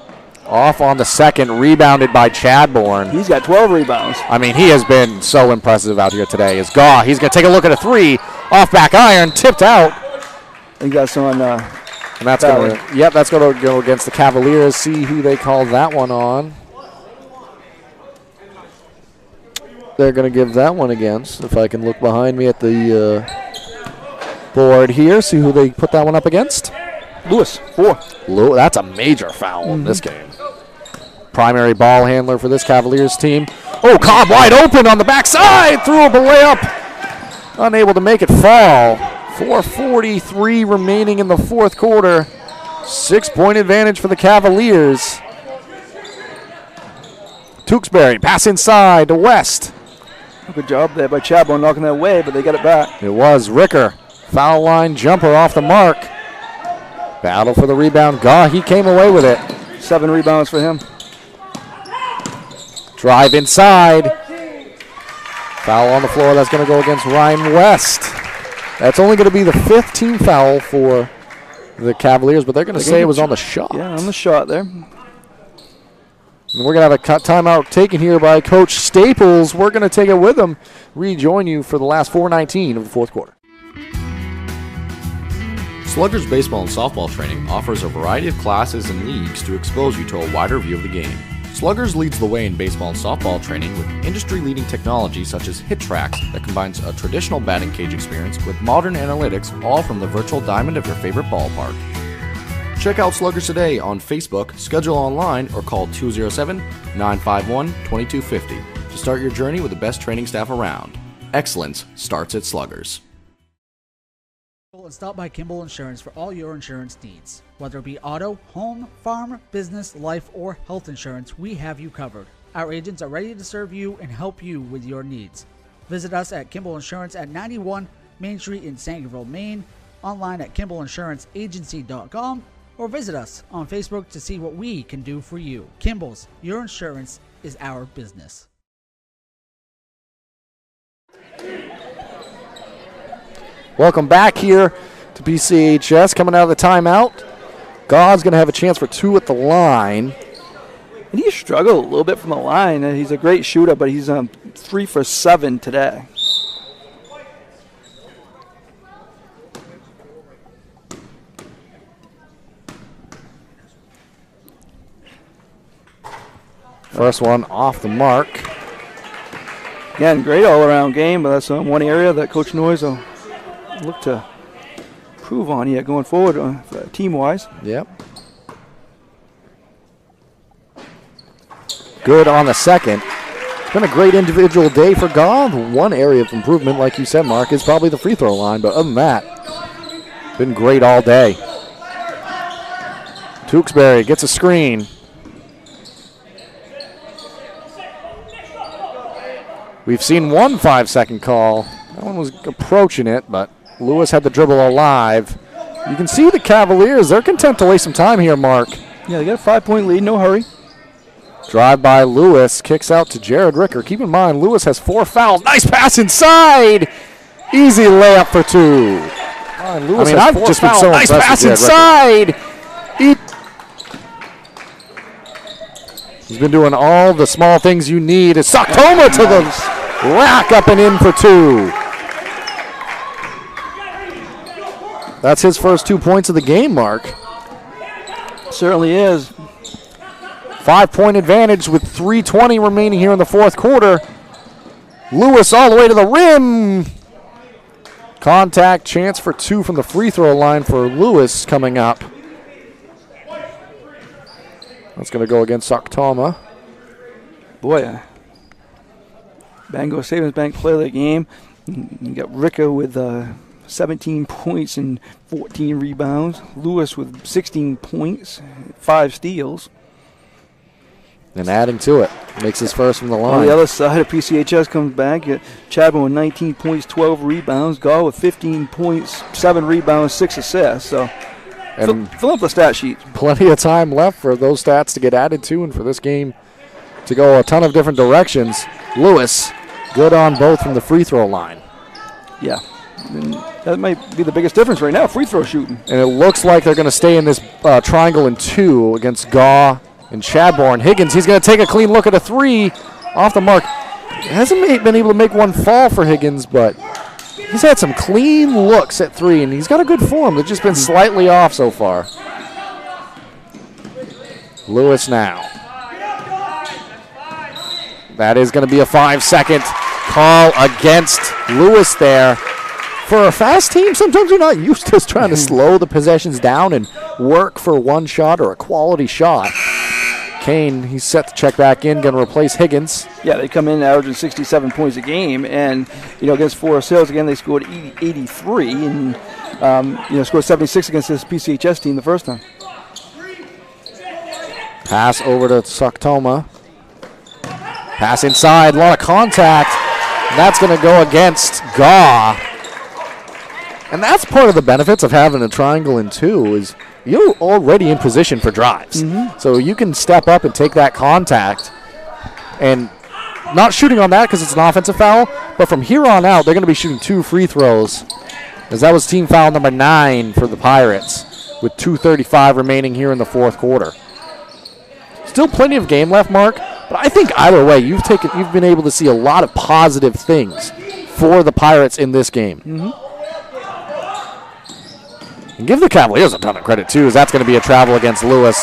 Off on the second, rebounded by Chadbourne. He's got 12 rebounds. I mean, he has been so impressive out here today. Is Gaw. He's going to take a look at a three. Off back iron, tipped out. I think that's on. And that's going to. Yep, that's going to go against the Cavaliers. See who they call that one on. They're going to give that one against. If I can look behind me at the board here, see who they put that one up against. Lewis, 4. That's a major foul in this game. Primary ball handler for this Cavaliers team. Oh, Cobb wide open on the backside. Threw a layup. Unable to make it fall. 4:43 remaining in the fourth quarter. 6-point advantage for the Cavaliers. Tewksbury, pass inside to West. Good job there by Chadbourne knocking that away, but they got it back. It was Ricker. Foul line jumper off the mark. Battle for the rebound. Gaw, he came away with it. 7 rebounds for him. Drive inside. Foul on the floor. That's going to go against Ryan West. That's only going to be the 5th team foul for the Cavaliers, but they're going to say it was on the shot. Yeah, on the shot there. And we're going to have a timeout taken here by Coach Staples. We're going to take it with them. Rejoin you for the last 4:19 of the fourth quarter. Sluggers baseball and softball training offers a variety of classes and leagues to expose you to a wider view of the game. Sluggers leads the way in baseball and softball training with industry-leading technology such as HitTrax that combines a traditional batting cage experience with modern analytics, all from the virtual diamond of your favorite ballpark. Check out Sluggers today on Facebook, schedule online, or call 207-951-2250 to start your journey with the best training staff around. Excellence starts at Sluggers. And stop by Kimball Insurance for all your insurance needs. Whether it be auto, home, farm, business, life, or health insurance, we have you covered. Our agents are ready to serve you and help you with your needs. Visit us at Kimball Insurance at 91 Main Street in Sangerville, Maine, online at KimballInsuranceAgency.com, or visit us on Facebook to see what we can do for you. Kimball's, your insurance is our business. Welcome back here to PCHS. Coming out of the timeout, God's going to have a chance for 2 at the line. And he struggled a little bit from the line. He's a great shooter, but he's 3 for 7 today. First one off the mark. Again, great all-around game, but that's one area that Coach Noyes will look to improve on here going forward team-wise. Yep. Good on the second. It's been a great individual day for Goff. One area of improvement, like you said, Mark, is probably the free throw line, but other than that, been great all day. Tewksbury gets a screen. We've seen one 5-second call. That one was approaching it, but Lewis had the dribble alive. You can see the Cavaliers, they're content to waste some time here, Mark. Yeah, they got a 5-point lead, no hurry. Drive by Lewis, kicks out to Jared Ricker. Keep in mind, Lewis has 4 fouls. Nice pass inside. Easy layup for 2. Lewis I've just been so nice impressed pass with Jared inside. He's been doing all the small things you need. It's Soktoma to the rack, up and in for 2. That's his first 2 points of the game, Mark. Certainly is. 5-point advantage with 3:20 remaining here in the fourth quarter. Lewis all the way to the rim. Contact, chance for 2 from the free throw line for Lewis coming up. That's going to go against Soktoma. Boy, Bangor Savings Bank player of the game. You got Ricker with 17 points and 14 rebounds. Lewis with 16 points, 5 steals. And adding to it, makes his first from the line. On the other side of PCHS comes back. Chadman with 19 points, 12 rebounds. Gall with 15 points, 7 rebounds, 6 assists. So fill up the stat sheet. Plenty of time left for those stats to get added to and for this game to go a ton of different directions. Lewis, good on both from the free throw line. Yeah. And that might be the biggest difference right now, free throw shooting. And it looks like they're going to stay in this triangle in 2 against Gaw and Chadbourne. Higgins, he's going to take a clean look at a 3 off the mark. Hasn't been able to make one fall for Higgins, but he's had some clean looks at 3, and he's got a good form. They've just been slightly off so far. Lewis now. That is going to be a 5-second call against Lewis there. For a fast team, sometimes you're not used to just trying to slow the possessions down and work for one shot or a quality shot. Kane, he's set to check back in, going to replace Higgins. Yeah, they come in averaging 67 points a game, and against Forest Hills again they scored 83, and scored 76 against this PCHS team the first time. Pass over to Soktoma. Pass inside, a lot of contact. And that's going to go against Gaw. And that's part of the benefits of having a triangle in 2 is you're already in position for drives. Mm-hmm. So you can step up and take that contact. And not shooting on that because it's an offensive foul, but from here on out, they're going to be shooting 2 free throws, as that was team foul number 9 for the Pirates with 2:35 remaining here in the fourth quarter. Still plenty of game left, Mark, but I think either way, you've been able to see a lot of positive things for the Pirates in this game. Mm-hmm. And give the Cavaliers a ton of credit, too, as that's going to be a travel against Lewis.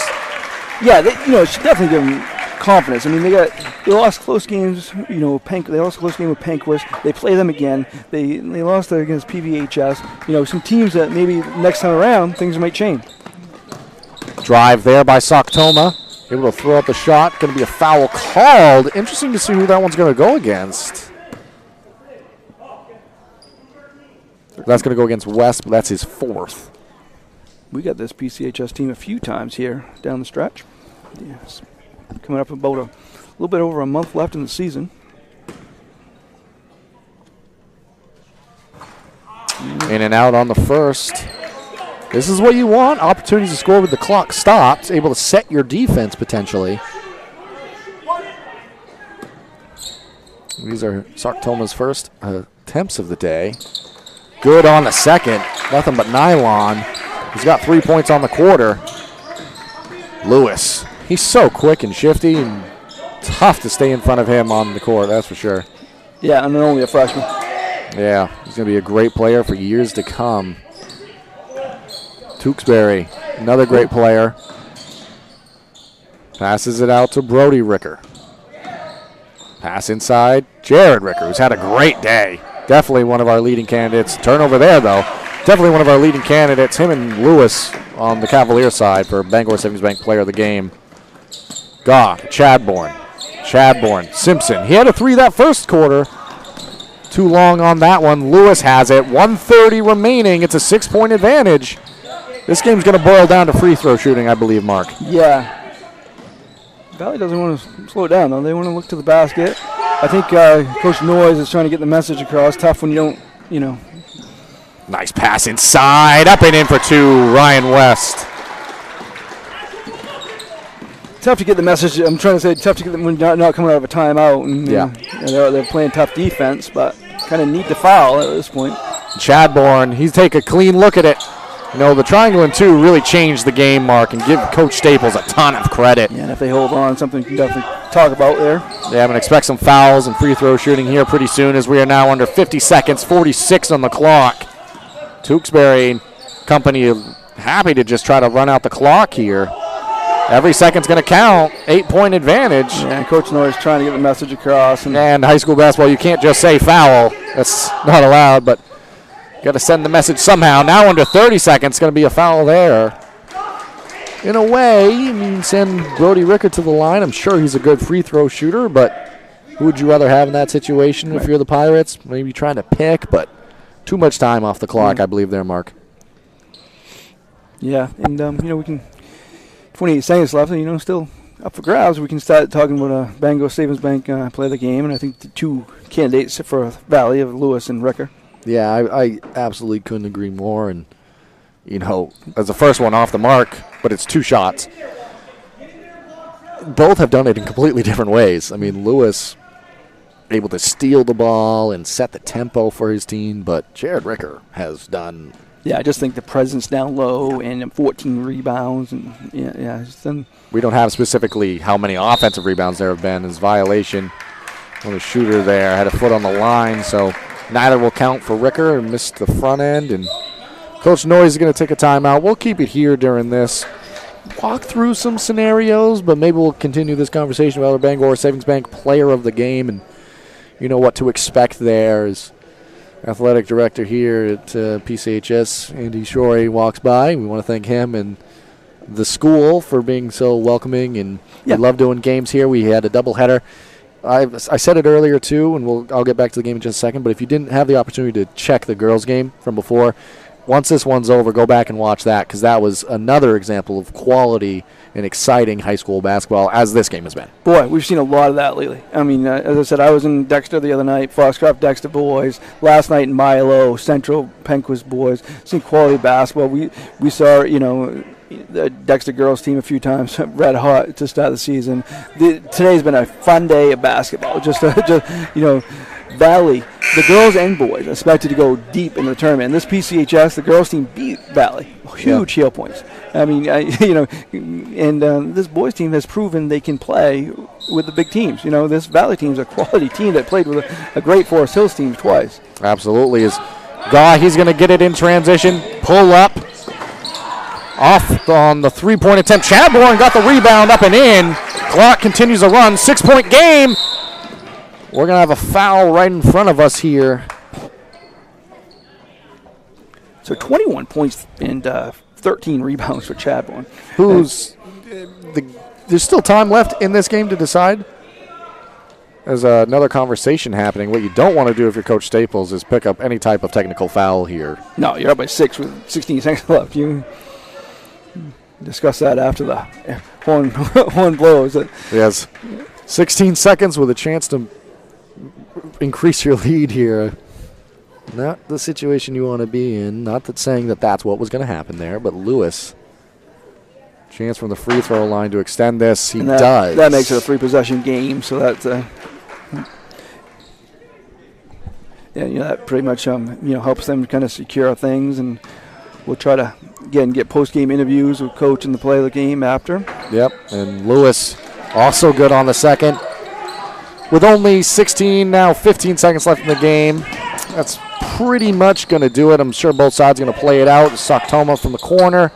Yeah, should definitely give them confidence. I mean, they lost close games. You know, they lost a close game with Panquist. They play them again. They lost against PCHS. You know, some teams that maybe next time around things might change. Drive there by Soktoma. Able to throw out the shot. Going to be a foul called. Interesting to see who that one's going to go against. That's going to go against West, but that's his 4th. We got this PCHS team a few times here down the stretch. Yes. Coming up about a little bit over a month left in the season. In and out on the first. This is what you want. Opportunities to score with the clock stopped. Able to set your defense potentially. These are Sartoma's first attempts of the day. Good on the second. Nothing but nylon. He's got 3 points on the quarter. Lewis. He's so quick and shifty and tough to stay in front of him on the court, that's for sure. Yeah, and they're only a freshman. Yeah, he's going to be a great player for years to come. Tewksbury, another great player. Passes it out to Brody Ricker. Pass inside, Jared Ricker, who's had a great day. Definitely one of our leading candidates. Turnover there, though. Definitely one of our leading candidates. Him and Lewis on the Cavalier side for Bangor Savings Bank Player of the Game. Chadbourne, Simpson. He had a 3 that first quarter. Too long on that one. Lewis has it. 1:30 remaining. It's a 6-point advantage. This game's going to boil down to free throw shooting, I believe, Mark. Yeah. Valley doesn't want to slow it down, though. They want to look to the basket. I think Coach Noyes is trying to get the message across. Tough when you don't, you know. Nice pass inside. Up and in for 2. Ryan West. Tough to get the message. I'm trying to say tough to get them when not coming out of a timeout. And, they're playing tough defense, but kind of neat to foul at this point. Chadbourne, he's take a clean look at it. You know, the triangle and 2 really changed the game, Mark, and give Coach Staples a ton of credit. Yeah, and if they hold on, something we can definitely talk about there. Yeah, I'm going to expect some fouls and free throw shooting here pretty soon as we are now under 50 seconds, 46 on the clock. Tewksbury company happy to just try to run out the clock here. Every second's going to count. 8-point advantage. Yeah, and Coach Noyes trying to get the message across. And high school basketball, you can't just say foul. That's not allowed, but you got to send the message somehow. Now under 30 seconds, going to be a foul there. In a way, I mean, send Brody Ricker to the line. I'm sure he's a good free throw shooter, but who would you rather have in that situation if you're the Pirates? Maybe trying to pick, but too much time off the clock, I believe there, Mark. Yeah, and, we can 28 seconds left, and, still up for grabs. We can start talking about Bangor Savings Bank play of the game, and I think the 2 candidates for Valley of Lewis and Ricker. Yeah, I absolutely couldn't agree more. And, as the first one off the mark, but it's 2 shots. Both have done it in completely different ways. I mean, Lewis able to steal the ball and set the tempo for his team, but Jared Ricker has done. Yeah, I just think the presence down low and 14 rebounds. And we don't have specifically how many offensive rebounds there have been. His violation on the shooter there had a foot on the line, so neither will count for Ricker and missed the front end. And Coach Noyes is going to take a timeout. We'll keep it here during this. Walk through some scenarios, but maybe we'll continue this conversation about our Bangor Savings Bank player of the game and what to expect there. As athletic director here at PCHS, Andy Shorey, walks by. We want to thank him and the school for being so welcoming, and we love doing games here. We had a doubleheader. I said it earlier too, and I'll get back to the game in just a second, but if you didn't have the opportunity to check the girls' game from before, once this one's over, go back and watch that, because that was another example of quality and exciting high school basketball, as this game has been. Boy, we've seen a lot of that lately. I mean, as I said, I was in Dexter the other night, Foxcroft Dexter boys. Last night in Milo, Central Penquist boys. Seen quality basketball. We saw, the Dexter girls team a few times, red hot to start the season. Today's been a fun day of basketball. Valley, the girls and boys, expected to go deep in the tournament. And this PCHS, the girls team beat Valley. Huge heel points. I mean, this boys team has proven they can play with the big teams. This Valley team's a quality team that played with a great Forest Hills team twice. Absolutely. He's going to get it in transition, pull up, off on the 3-point attempt. Chadbourne got the rebound up and in. Clock continues to run. 6-point game. We're going to have a foul right in front of us here. So 21 points and 13 rebounds for Chadbourne. There's still time left in this game to decide. There's another conversation happening. What you don't want to do if you're Coach Staples is pick up any type of technical foul here. No, you're up by 6 with 16 seconds left. You discuss that after the horn blows. Yes, 16 seconds with a chance to increase your lead here. Not the situation you want to be in. Not that saying that that's what was going to happen there, but Lewis, chance from the free throw line to extend this. He does. That makes it a 3-possession game, so that that pretty much helps them kind of secure things, and we'll try to again get post-game interviews with coach and the play of the game after. Yep, and Lewis also good on the second. With only 16, now 15 seconds left in the game, that's pretty much going to do it. I'm sure both sides are going to play it out. Soktoma from the corner.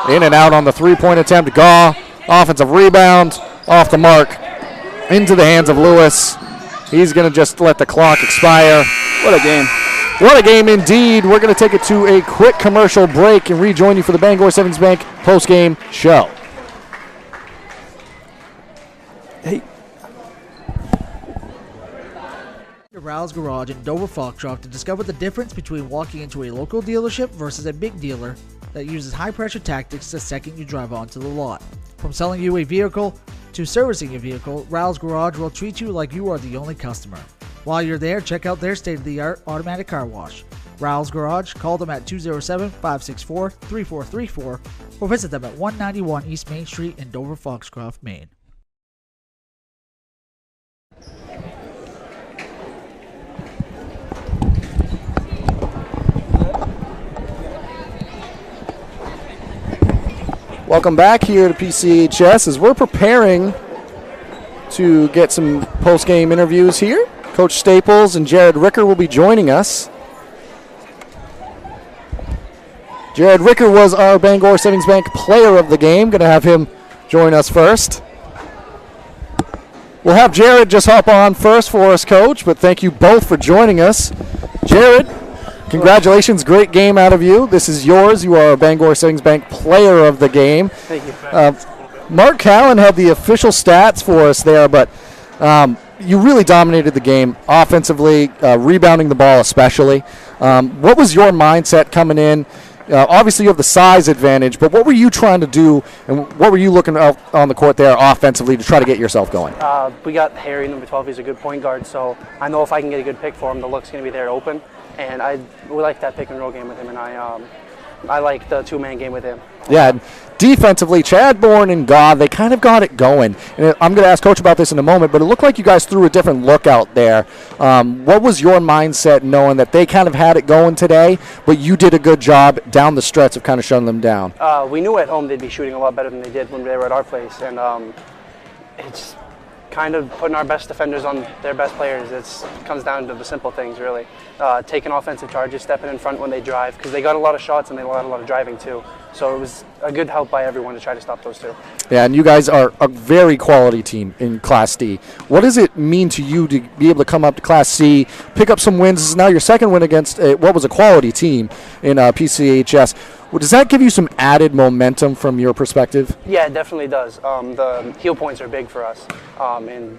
In and out on the three-point attempt. Gaw, offensive rebound, off the mark, into the hands of Lewis. He's going to just let the clock expire. What a game. What a game indeed. We're going to take it to a quick commercial break and rejoin you for the Bangor Savings Bank post-game show. Hey. Rouse Garage in Dover Foxtrot to discover the difference between walking into a local dealership versus a big dealer that uses high-pressure tactics the second you drive onto the lot. From selling you a vehicle to servicing your vehicle, Rouse Garage will treat you like you are the only customer. While you're there, check out their state-of-the-art automatic car wash. Rouse Garage, call them at 207-564-3434 or visit them at 191 East Main Street in Dover Foxcroft, Maine. Welcome back here to PCHS as we're preparing to get some post-game interviews here. Coach Staples and Jared Ricker will be joining us. Jared Ricker was our Bangor Savings Bank player of the game. Going to have him join us first. We'll have Jared just hop on first for us, Coach, but thank you both for joining us. Jared, congratulations, great game out of you. This is yours. You are a Bangor Savings Bank player of the game. Thank you. Mark Callan had the official stats for us there, but you really dominated the game offensively, rebounding the ball especially. What was your mindset coming in? Obviously, you have the size advantage, but what were you trying to do, and what were you looking out on the court there offensively to try to get yourself going? We got Harry, number 12. He's a good point guard, so I know if I can get a good pick for him, the look's going to be there open. And we like that pick and roll game with him, and I like the two-man game with him. Yeah, defensively, Chadbourne and Gaw, they kind of got it going. And I'm going to ask Coach about this in a moment, but it looked like you guys threw a different look out there. What was your mindset knowing that they kind of had it going today, but you did a good job down the stretch of kind of shutting them down? We knew at home they'd be shooting a lot better than they did when they were at our place, and it's kind of putting our best defenders on their best players. It comes down to the simple things, really. Taking offensive charges, stepping in front when they drive, because they got a lot of shots and they got a lot of driving too. So it was a good help by everyone to try to stop those two. Yeah, and you guys are a very quality team in Class D. What does it mean to you to be able to come up to Class C, pick up some wins? This is now your second win against what was a quality team in PCHS. Well, does that give you some added momentum from your perspective? Yeah, it definitely does. The heel points are big for us. And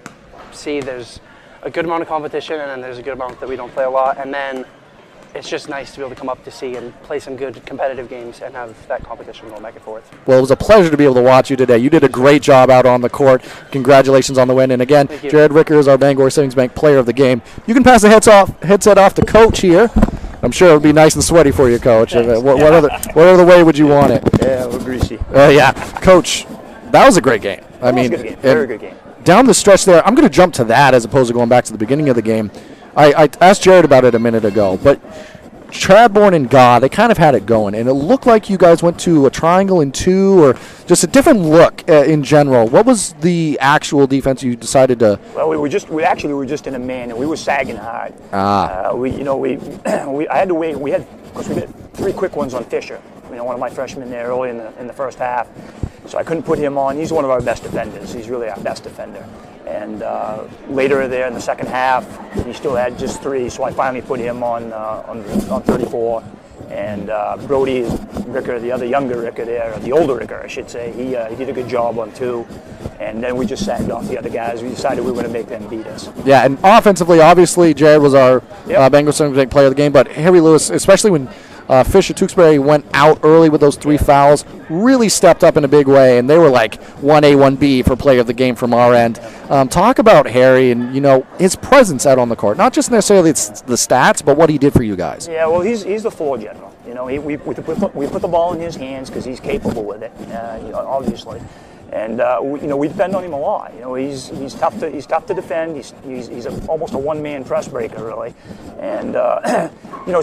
C, there's a good amount of competition, and then there's a good amount that we don't play a lot. And then it's just nice to be able to come up to C and play some good competitive games and have that competition going back and forth. Well, it was a pleasure to be able to watch you today. You did a great job out on the court. Congratulations on the win. And again, Jared Ricker is our Bangor Savings Bank player of the game. You can pass the headset off to Coach here. I'm sure it would be nice and sweaty for you, Coach. What other way would you want it? Yeah, a little greasy. Yeah, Coach, that was a great game. That was a good game. Very good game. Down the stretch there, I'm going to jump to that as opposed to going back to the beginning of the game. I asked Jared about it a minute ago, but Chadbourne and Gaw, they kind of had it going, and it looked like you guys went to a triangle and two, or just a different look in general. What was the actual defense you decided to? Well, we were just in a man, and we were sagging hard. I had to wait. We had 3 quick ones on Fisher. One of my freshmen there early in the first half. So I couldn't put him on. He's one of our best defenders. He's really our best defender. And later there in the second half, he still had just 3, so I finally put him on 34. And Brody Ricker, the other younger Ricker there, or the older Ricker, I should say, he did a good job on 2. And then we just sagged off the other guys. We decided we were going to make them beat us. Yeah, and offensively, obviously, Jared was our Bengals player of the game, but Harry Lewis, especially when Fisher Tewksbury went out early with those 3 fouls, really stepped up in a big way, and they were like 1A, 1B for player of the game from our end. Talk about Harry and, his presence out on the court. Not just necessarily the stats, but what he did for you guys. Yeah, well, he's the floor general. We put the ball in his hands because he's capable with it, obviously. And we depend on him a lot. He's tough to defend. He's almost a one-man press breaker, really. And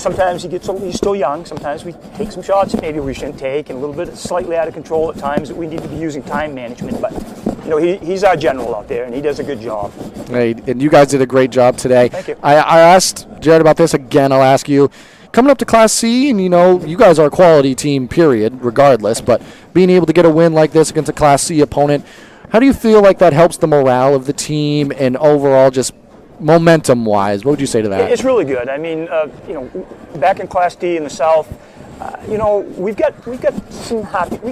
sometimes he's still young. Sometimes we take some shots that maybe we shouldn't take, and a little bit slightly out of control at times that we need to be using time management. But he's our general out there, and he does a good job. Hey, and you guys did a great job today. Thank you. I asked Jared about this again. I'll ask you. Coming up to Class C, and you guys are a quality team, period, regardless, but being able to get a win like this against a Class C opponent, how do you feel like that helps the morale of the team and overall just momentum-wise? What would you say to that? It's really good. I mean, back in Class D in the South, we've got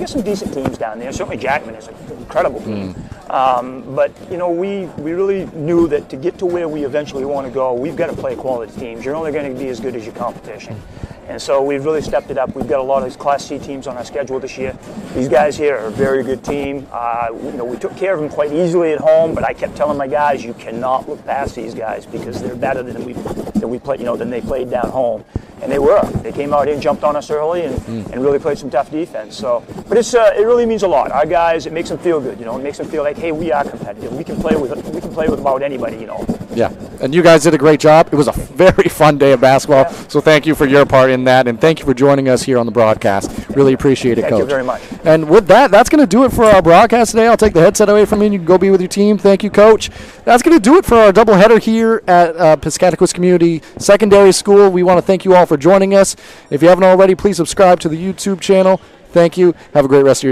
some decent teams down there. Certainly Jackman is an incredible team. But we really knew that to get to where we eventually want to go, we've got to play quality teams. You're only going to be as good as your competition. And so we've really stepped it up. We've got a lot of these Class C teams on our schedule this year. These guys here are a very good team. We took care of them quite easily at home, but I kept telling my guys, you cannot look past these guys because they're better than than they played down home. And they were. They came out here and jumped on us early and really played some tough defense. But it really means a lot. Our guys, it makes them feel good. It makes them feel like, hey, we are competitive. We can play with about anybody. Yeah, and you guys did a great job. It was a very fun day of basketball. Yeah. So thank you for your part in that, and thank you for joining us here on the broadcast. Really appreciate it, Coach. Thank you very much. And with that, that's going to do it for our broadcast today. I'll take the headset away from you, and you can go be with your team. Thank you, Coach. That's going to do it for our doubleheader here at Piscataquis Community Secondary School. We want to thank you all for joining us. If you haven't already, please subscribe to the YouTube channel. Thank you. Have a great rest of your day.